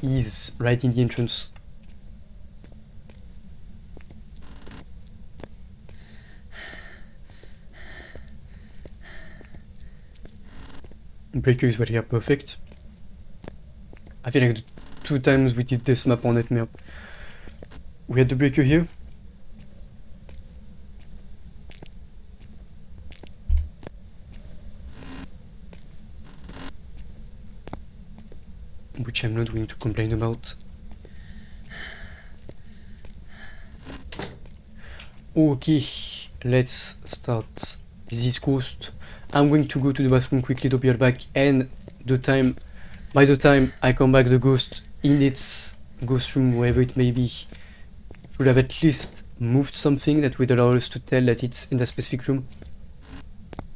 is right in the entrance. Breaker is very perfect. I feel like the 2 times we did this map on nightmare. We had the breaker here. Which I'm not going to complain about. Okay, let's start this ghost. I'm going to go to the bathroom quickly to be right back, and by the time I come back, the ghost in its ghost room, wherever it may be, should have at least moved something that would allow us to tell that it's in that specific room.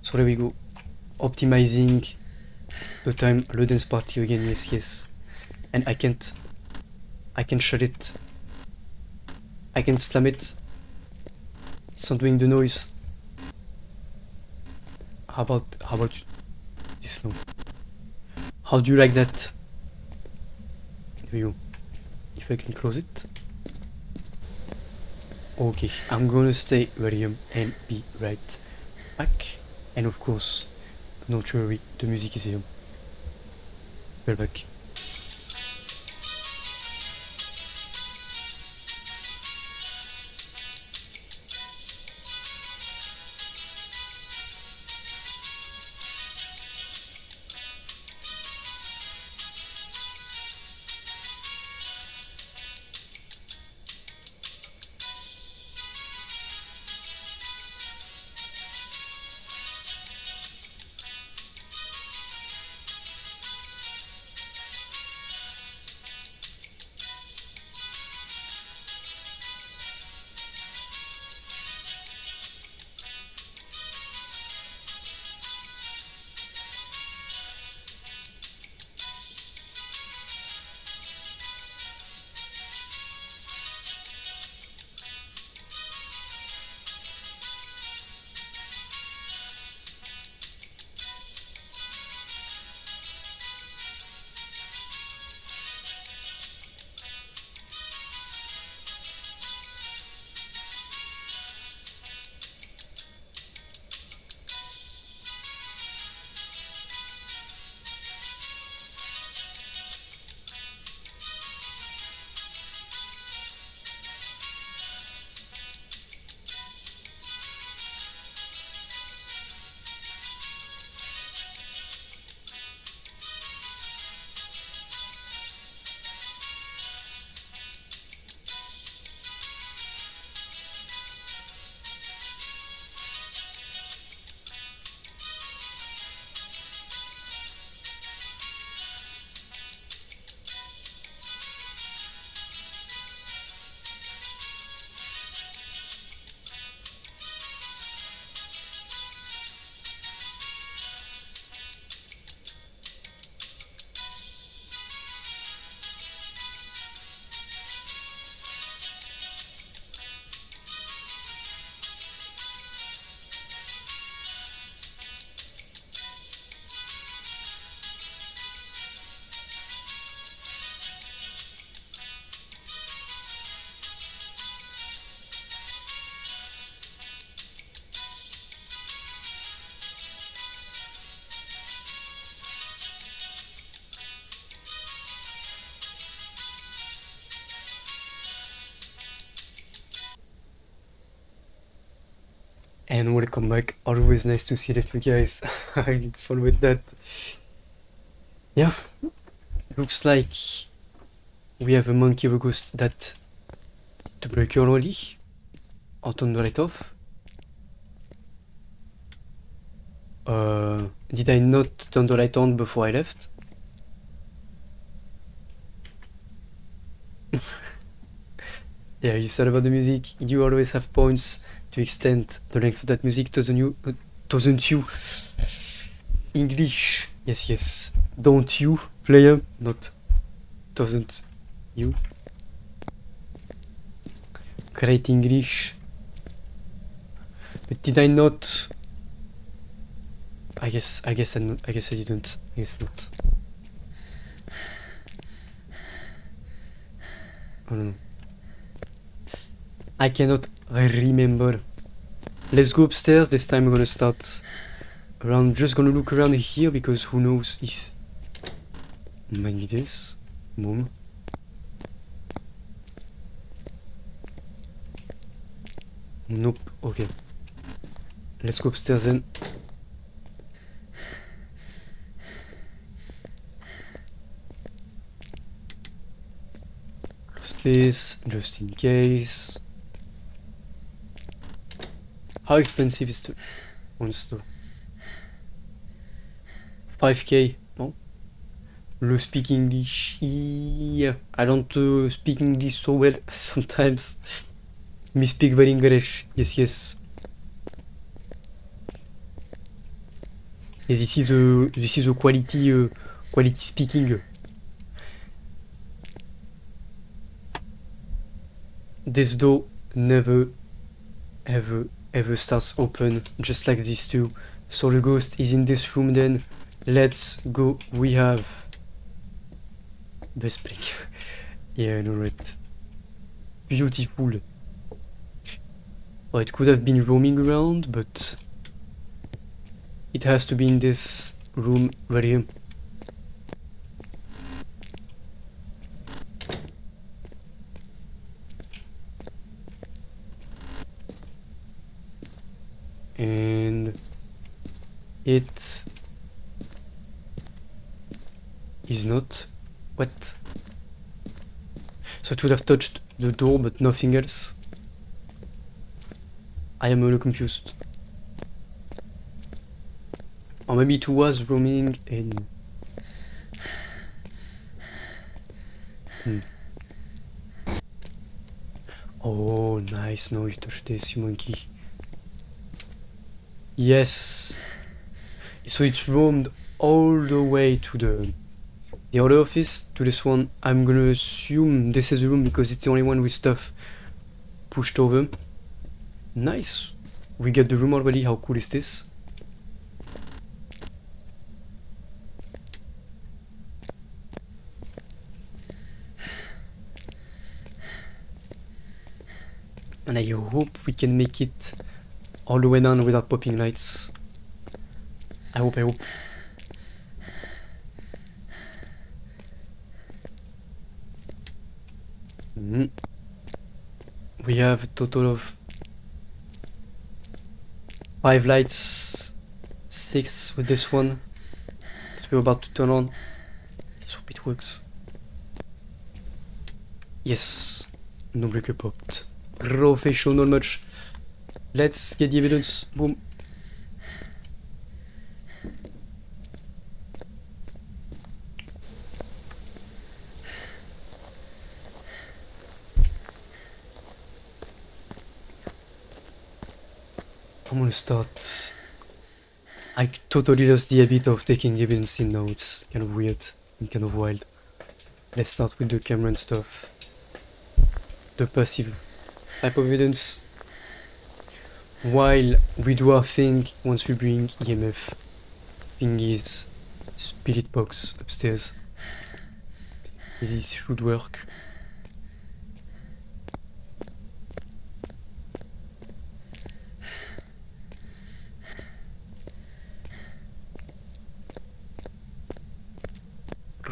So there we go. Optimizing the time, the dance party again, yes. And I can't shut it. I can slam it. It's not doing the noise. How about this now? How do you like that? There we go. If I can close it. Okay, I'm gonna stay ready and be right back. And of course, don't worry, the music is here. We're back. And welcome back. Always nice to see that you guys are having fun with that. Yeah, looks like we have a monkey of a ghost that did the breaker already. I'll turn the light off. Did I not turn the light on before I left? Yeah, you said about the music, you always have points to extend the length of that music, doesn't you? English. Yes, yes. Don't you, player? Not doesn't you? Great English. But did I not? I guess I didn't. I guess not. I don't know. I cannot remember. Let's go upstairs. This time we're gonna start around. Just gonna look around here because who knows if maybe this. Boom. Nope. Okay. Let's go upstairs then. Close this just in case. How expensive is the one store? 5k. No. Lo speak English. Yeah. I don't speak English so well sometimes. Me speak very English. Yes, yes. This is a quality quality speaking. This door never ever starts open, just like this too. So the ghost is in this room then. Let's go. We have best spring. Yeah, I know, right? Beautiful. Oh, it could have been roaming around, but it has to be in this room right here. And it is not. What? So it would have touched the door, but nothing else. I am a little confused. Or maybe it was roaming and... Oh, nice. Now you touch this, you monkey. Yes. So it roamed all the way to the other office, to this one. I'm gonna assume this is the room because it's the only one with stuff pushed over. Nice. We get the room already. How cool is this? And I hope we can make it all the way down without popping lights. I hope. We have a total of 5 lights, 6 with this one that we're about to turn on. Let's hope it works. Yes, no breaker popped. Professional much. Let's get the evidence. Boom. I'm gonna start. I totally lost the habit of taking evidence in now. It's kind of weird and kind of wild. Let's start with the camera and stuff. The passive type of evidence. While we do our thing, once we bring EMF thingies, spirit box upstairs. This should work.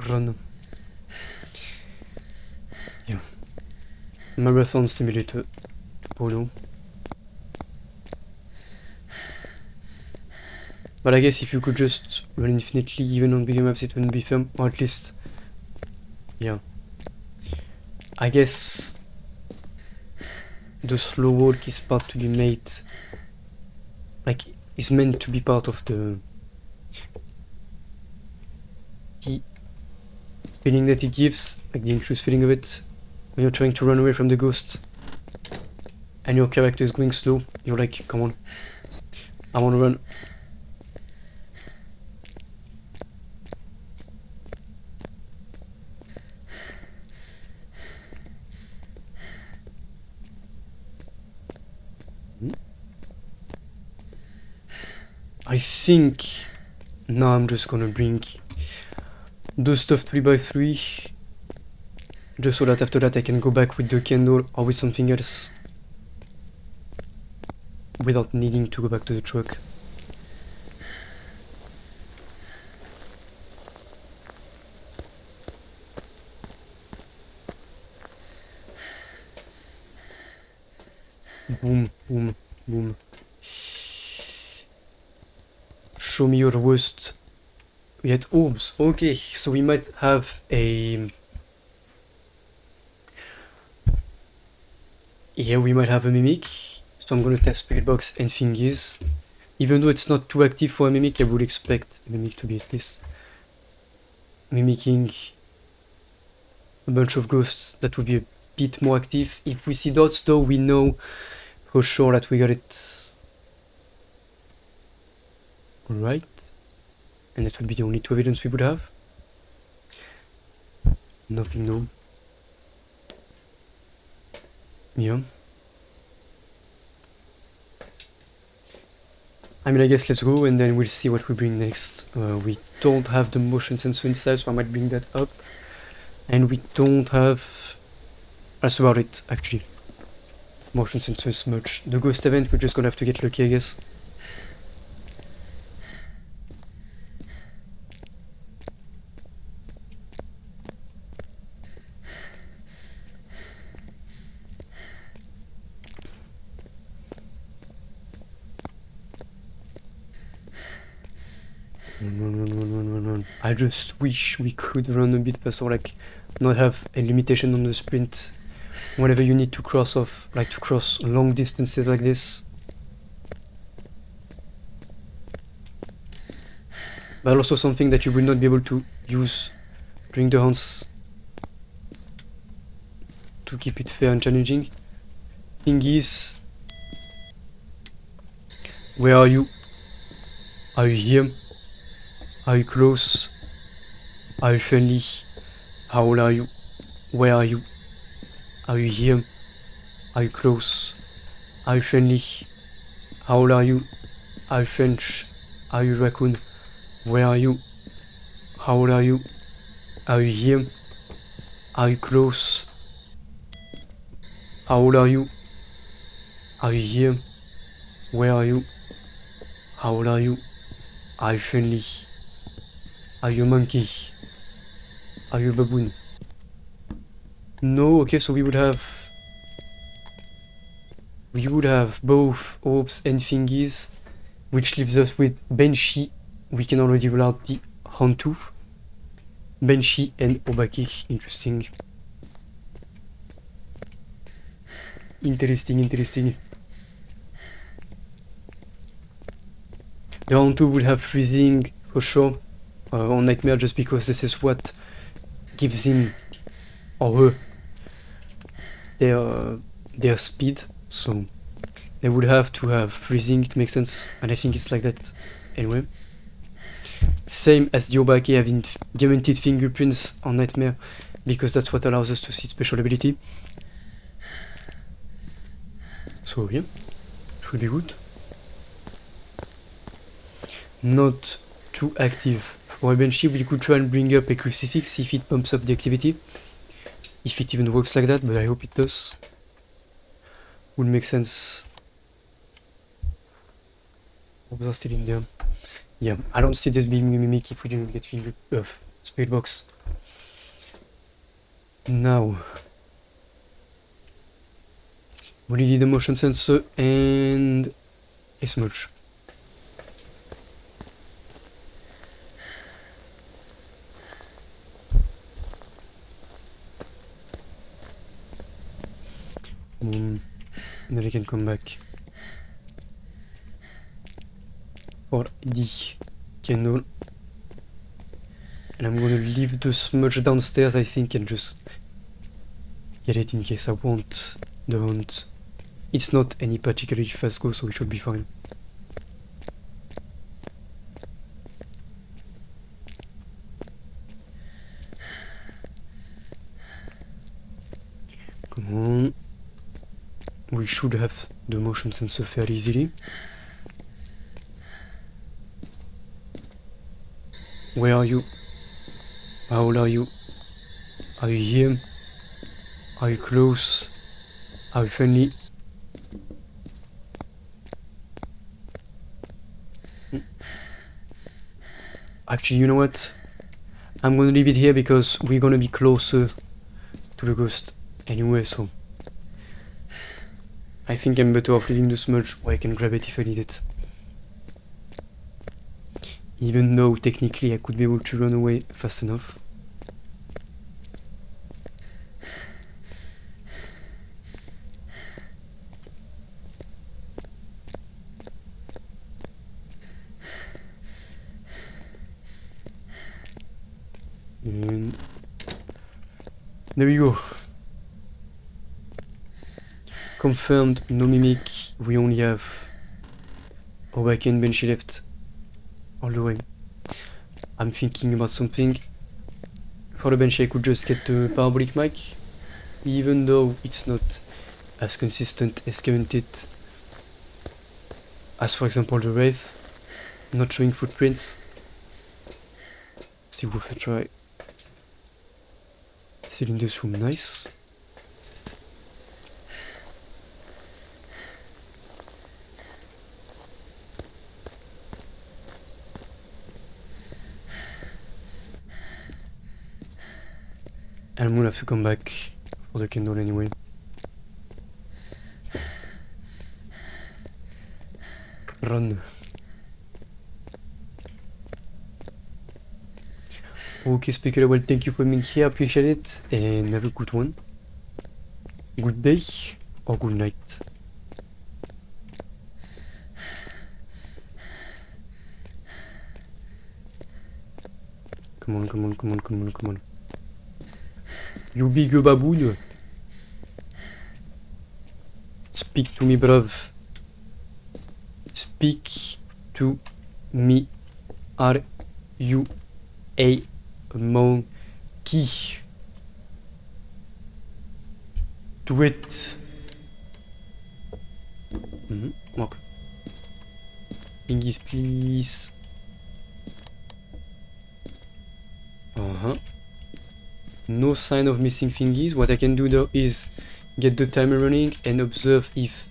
Run. Yeah. Marathon simulator. Polo. But I guess if you could just run infinitely, even on bigger maps, it wouldn't be fun. Or at least, yeah. I guess the slow walk is part to be made. Like, is meant to be part of the feeling that it gives, like the anxious feeling of it, when you're trying to run away from the ghost and your character is going slow. You're like, come on, I wanna run. I think now I'm just gonna bring the stuff 3x3, just so that after that I can go back with the candle or with something else without needing to go back to the truck. Boom, boom, boom. Show me your worst. We had orbs. Okay, so we might have a... Yeah, we might have a mimic. So I'm gonna test Spirit Box and Thingies. Even though it's not too active for a mimic, I would expect a mimic to be at least mimicking a bunch of ghosts. That would be a bit more active. If we see dots though, we know for sure that we got it right. And that would be the only two evidence we would have. Nothing, no. Yeah. I mean, I guess let's go and then we'll see what we bring next. We don't have the motion sensor inside, so I might bring that up. And we don't have... That's about it, actually. Motion sensor is much. The ghost event, we're just gonna have to get lucky, I guess. Run. I just wish we could run a bit faster, like not have a limitation on the sprint whenever you need to cross off, like to cross long distances like this. But also something that you will not be able to use during the hunts to keep it fair and challenging. Thing is, where are you? Are you here? Are you close? Are you friendly? How old are you? Where are you? Are you here? Are you close? Are you friendly? How old are you? Are you French? Are you raccoon? Where are you? How old are you? Are you here? Are you close? How old are you? Are you here? Where are you? How old are you? Are you friendly? Are you a monkey? Are you a baboon? No, okay, so we would have both orbs and thingies, which leaves us with Banshee. We can already roll out the Hantu. Banshee and Obaki. Interesting. Interesting. The Hantu would have freezing for sure on Nightmare, just because this is what gives him or her their speed. So they would have to have freezing to make sense, and I think it's like that anyway. Same as the Obake having guaranteed fingerprints on Nightmare, because that's what allows us to see special ability. So yeah, should be good. Not too active. For a Banshee, we could try and bring up a Crucifix if it pumps up the activity. If it even works like that, but I hope it does. Would make sense. Orbs are still in there. Yeah, I don't see this being a mimic if we didn't get Spirit Box. Now, we need a motion sensor and a smudge. And then I can come back for the candle. And I'm gonna leave the smudge downstairs, I think, and just get it in case I want the hunt. It's not any particularly fast go, so we should be fine. Come on. We should have the motion sensor fairly easily. Where are you? How old are you? Are you here? Are you close? Are you friendly? Actually, you know what? I'm gonna leave it here because we're gonna be closer to the ghost anyway, so I think I'm better off leaving the smudge where I can grab it if I need it. Even though technically I could be able to run away fast enough. And there we go. Confirmed, no mimic. We only have Obake and Banshee left all the way. I'm thinking about something. For the Banshee I could just get the parabolic mic, even though it's not as consistent as guaranteed as for example the Wraith, not showing footprints. Still worth a try. Still in this room, nice. And I'm gonna have to come back for the candle anyway. Run. Okay, Speaker, well, thank you for being here, appreciate it, and have a good one. Good day, or good night. Come on, come on, come on, come on, come on. You big baboon. Speak to me, bruv. Speak to me. Are you a monkey? Do it. Okay. Pingies, please. No sign of missing thingies. What I can do though is get the timer running and observe if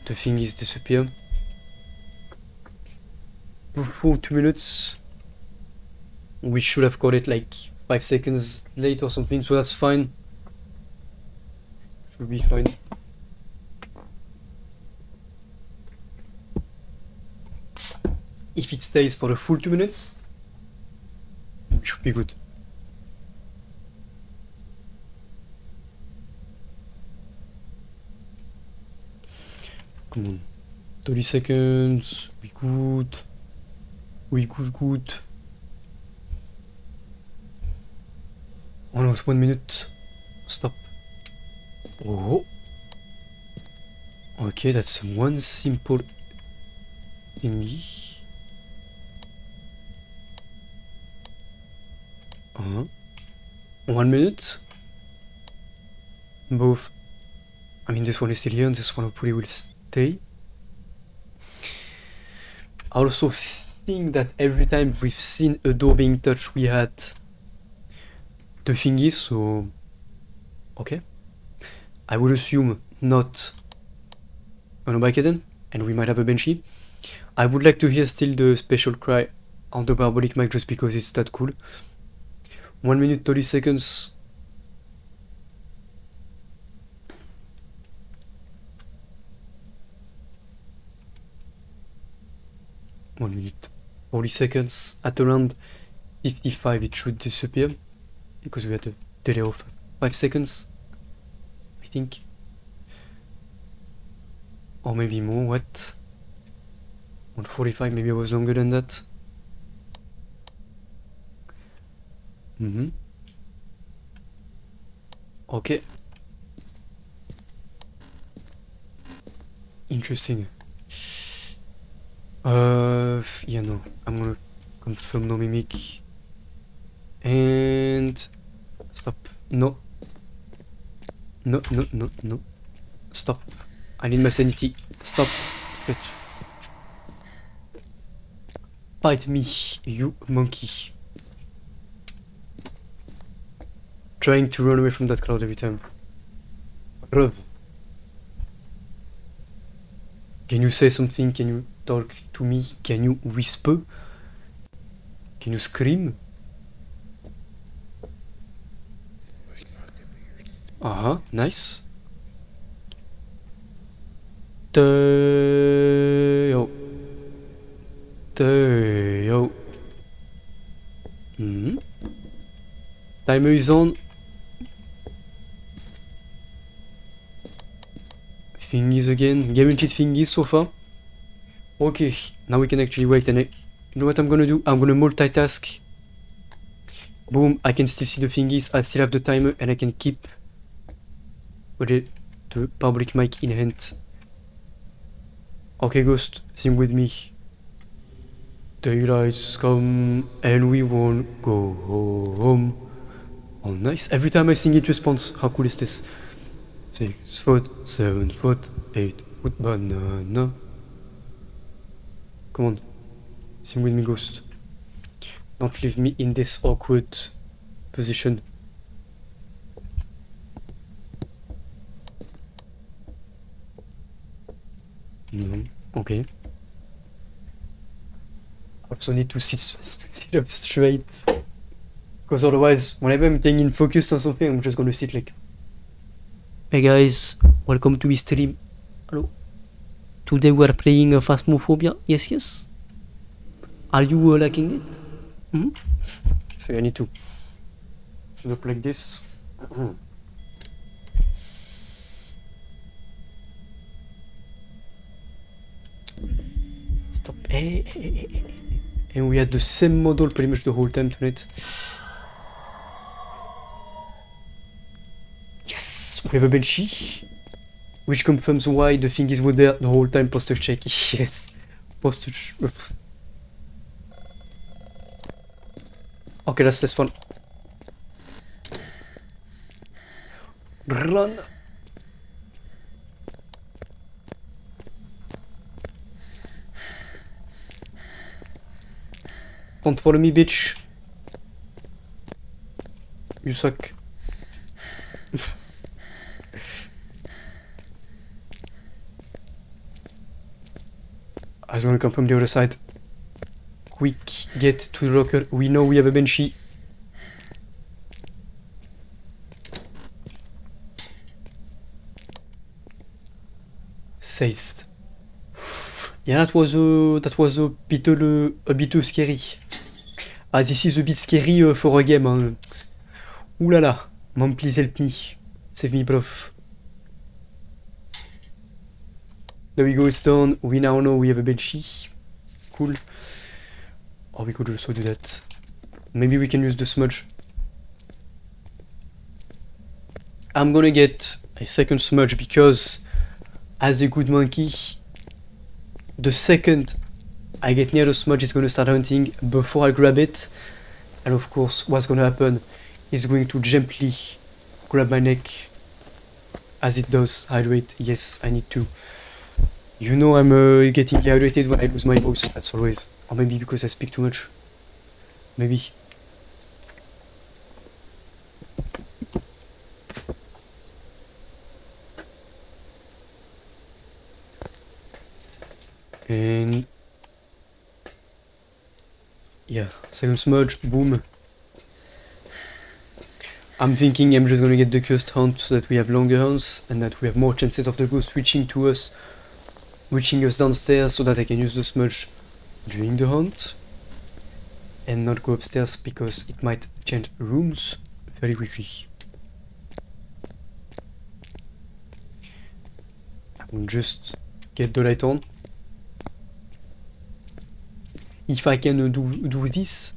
the thingies disappear. Before 2 minutes, we should have got it like 5 seconds late or something, so that's fine. Should be fine. If it stays for the full 2 minutes, it should be good. Come on. 30 seconds. We good. We good. Almost 1 minute. Stop. Oh. Okay, that's one simple thingy. 1 minute. Both. I mean, this one is still here and this one hopefully will stay. I also think that every time we've seen a door being touched, we had the thingy, so okay. I would assume not an Obakeden, and we might have a Banshee. I would like to hear still the special cry on the parabolic mic just because it's that cool. 1 minute 30 seconds. One minute 40 seconds. At around 55 it should disappear because we had a delay of 5 seconds, I think, or maybe more. What? 145, maybe I was longer than that. Okay. Interesting. Yeah, no. I'm gonna confirm no mimic. And stop. No. No. Stop. I need my sanity. Stop. Bite me, you monkey. Trying to run away from that cloud every time. Rub. Can you say something? Can you talk to me? Can you whisper? Can you scream? Nice. Yo. Yo. Timer is on. Thingies again. Guaranteed thingies so far. Okay, now we can actually wait and you know what I'm gonna do? I'm gonna multitask. Boom, I can still see the thingies, I still have the timer and I can keep the public mic in hand. Okay, Ghost, sing with me. Daylight's come and we won't go home. Oh, nice. Every time I sing it responds. How cool is this? 6 foot, 7 foot, 8 foot banana. Come on. Sing with me, Ghost. Don't leave me in this awkward position. No. Okay. Also need to sit up straight. Because otherwise, whenever I'm getting focused on something, I'm just gonna sit like... Hey guys, welcome to my stream. Hello. Today we are playing Phasmophobia. Yes, yes. Are you liking it? So I need to set up like this. Stop. Hey. And we had the same model pretty much the whole time tonight. Yes, we have a Banshee, which confirms why the thingies were there the whole time. Posture check. Yes, posture. Okay, that's this one. Run. Don't follow me, bitch. You suck. I was gonna come from the other side. Quick, get to the locker. We know we have a Banshee. Saved. Yeah, that was a bit scary. Ah, this is a bit scary for a game. Hein. Ouh là là. Mom, please help me. Save me, bruv. There we go, it's done. We now know we have a Banshee. Cool. Oh, we could also do that. Maybe we can use the smudge. I'm gonna get a second smudge because, as a good monkey, the second I get near the smudge is gonna start hunting before I grab it. And of course, what's gonna happen is going to gently grab my neck as it does hydrate. Yes, I need to. You know I'm getting dehydrated when I lose my voice, that's always. Or maybe because I speak too much. Maybe. And... yeah, second smudge, boom. I'm thinking I'm just gonna get the cursed hunt so that we have longer hunts and that we have more chances of the ghost reaching us downstairs so that I can use the smudge during the hunt and not go upstairs because it might change rooms very quickly. I will just get the light on. If I can do this,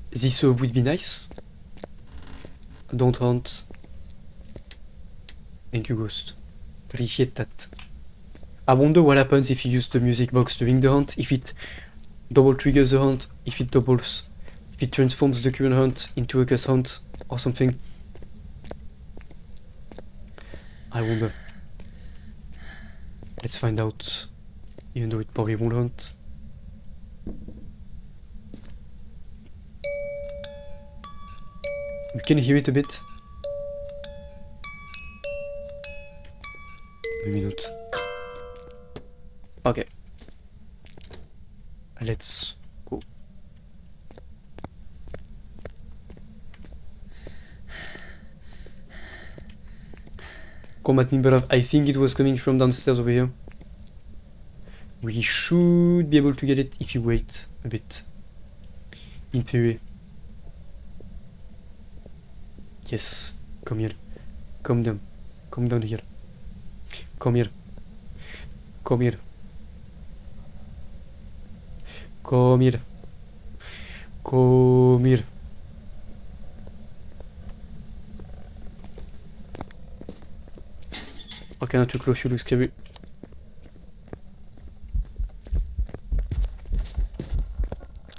this would be nice. Don't hunt. Thank you, Ghost. Appreciate that. I wonder what happens if you use the music box during the hunt, if it double triggers the hunt, if it transforms the current hunt into a cuss hunt or something. I wonder. Let's find out, even though it probably won't hunt. You can hear it a bit. Maybe not. Okay. Let's go. Combat number. I think it was coming from downstairs over here. We should be able to get it if you wait a bit. In theory. Yes. Come here. Come down. Come down here. Come here. Come here. Come here. Come here. Okay, not too close, you look scary.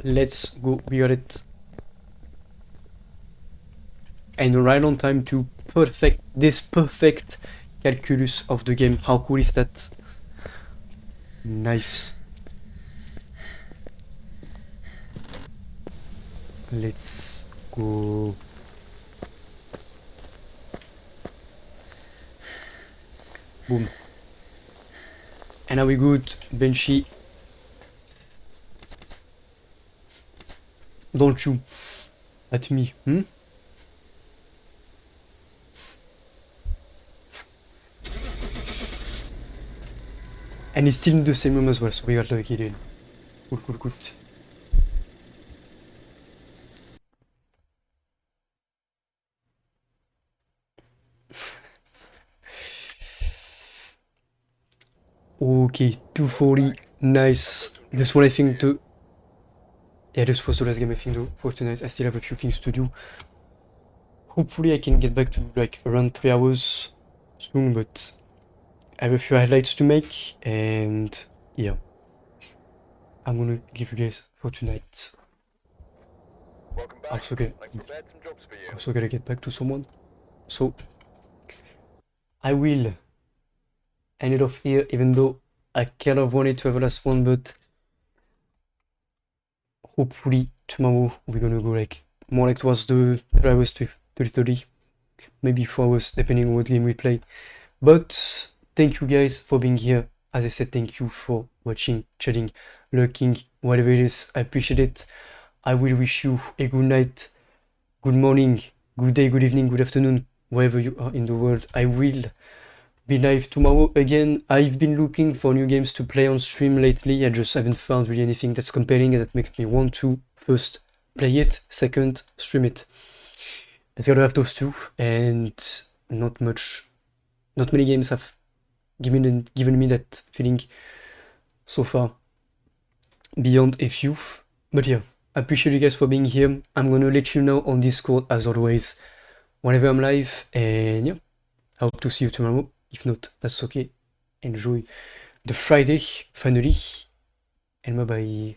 Let's go, we got it. And right on time to perfect this perfect calculus of the game. How cool is that? Nice. Let's go. Boom. And are we good, Benchy? Don't you at me, hmm? And he's still in the same room as well, so we got lucky then. Good, good, good. Okay, 240, nice. This one I think too. Yeah, this was the last game I think though, for tonight. I still have a few things to do. Hopefully I can get back to like around 3 hours soon, but I have a few highlights to make, and yeah. I'm gonna leave you guys for tonight. Welcome back. Also, I've prepared some jobs for you. also gotta get back to someone. So I will end it off here, even though I kind of wanted to have a last one, but hopefully tomorrow we're gonna go like more like towards the 3 hours to 30, maybe 4 hours, depending on what game we play. But thank you guys for being here. As I said, thank you for watching, chatting, lurking, whatever it is. I appreciate it. I will wish you a good night, good morning, good day, good evening, good afternoon, wherever you are in the world. I will be live tomorrow again. I've been looking for new games to play on stream lately. I just haven't found really anything that's compelling and that makes me want to first play it, second stream it. It's gotta have those two, and not many games have given me that feeling so far, beyond a few. But yeah, I appreciate you guys for being here. I'm gonna let you know on Discord as always whenever I'm live, and yeah, I hope to see you tomorrow. If not, that's okay. Enjoy the Friday finally, and bye bye.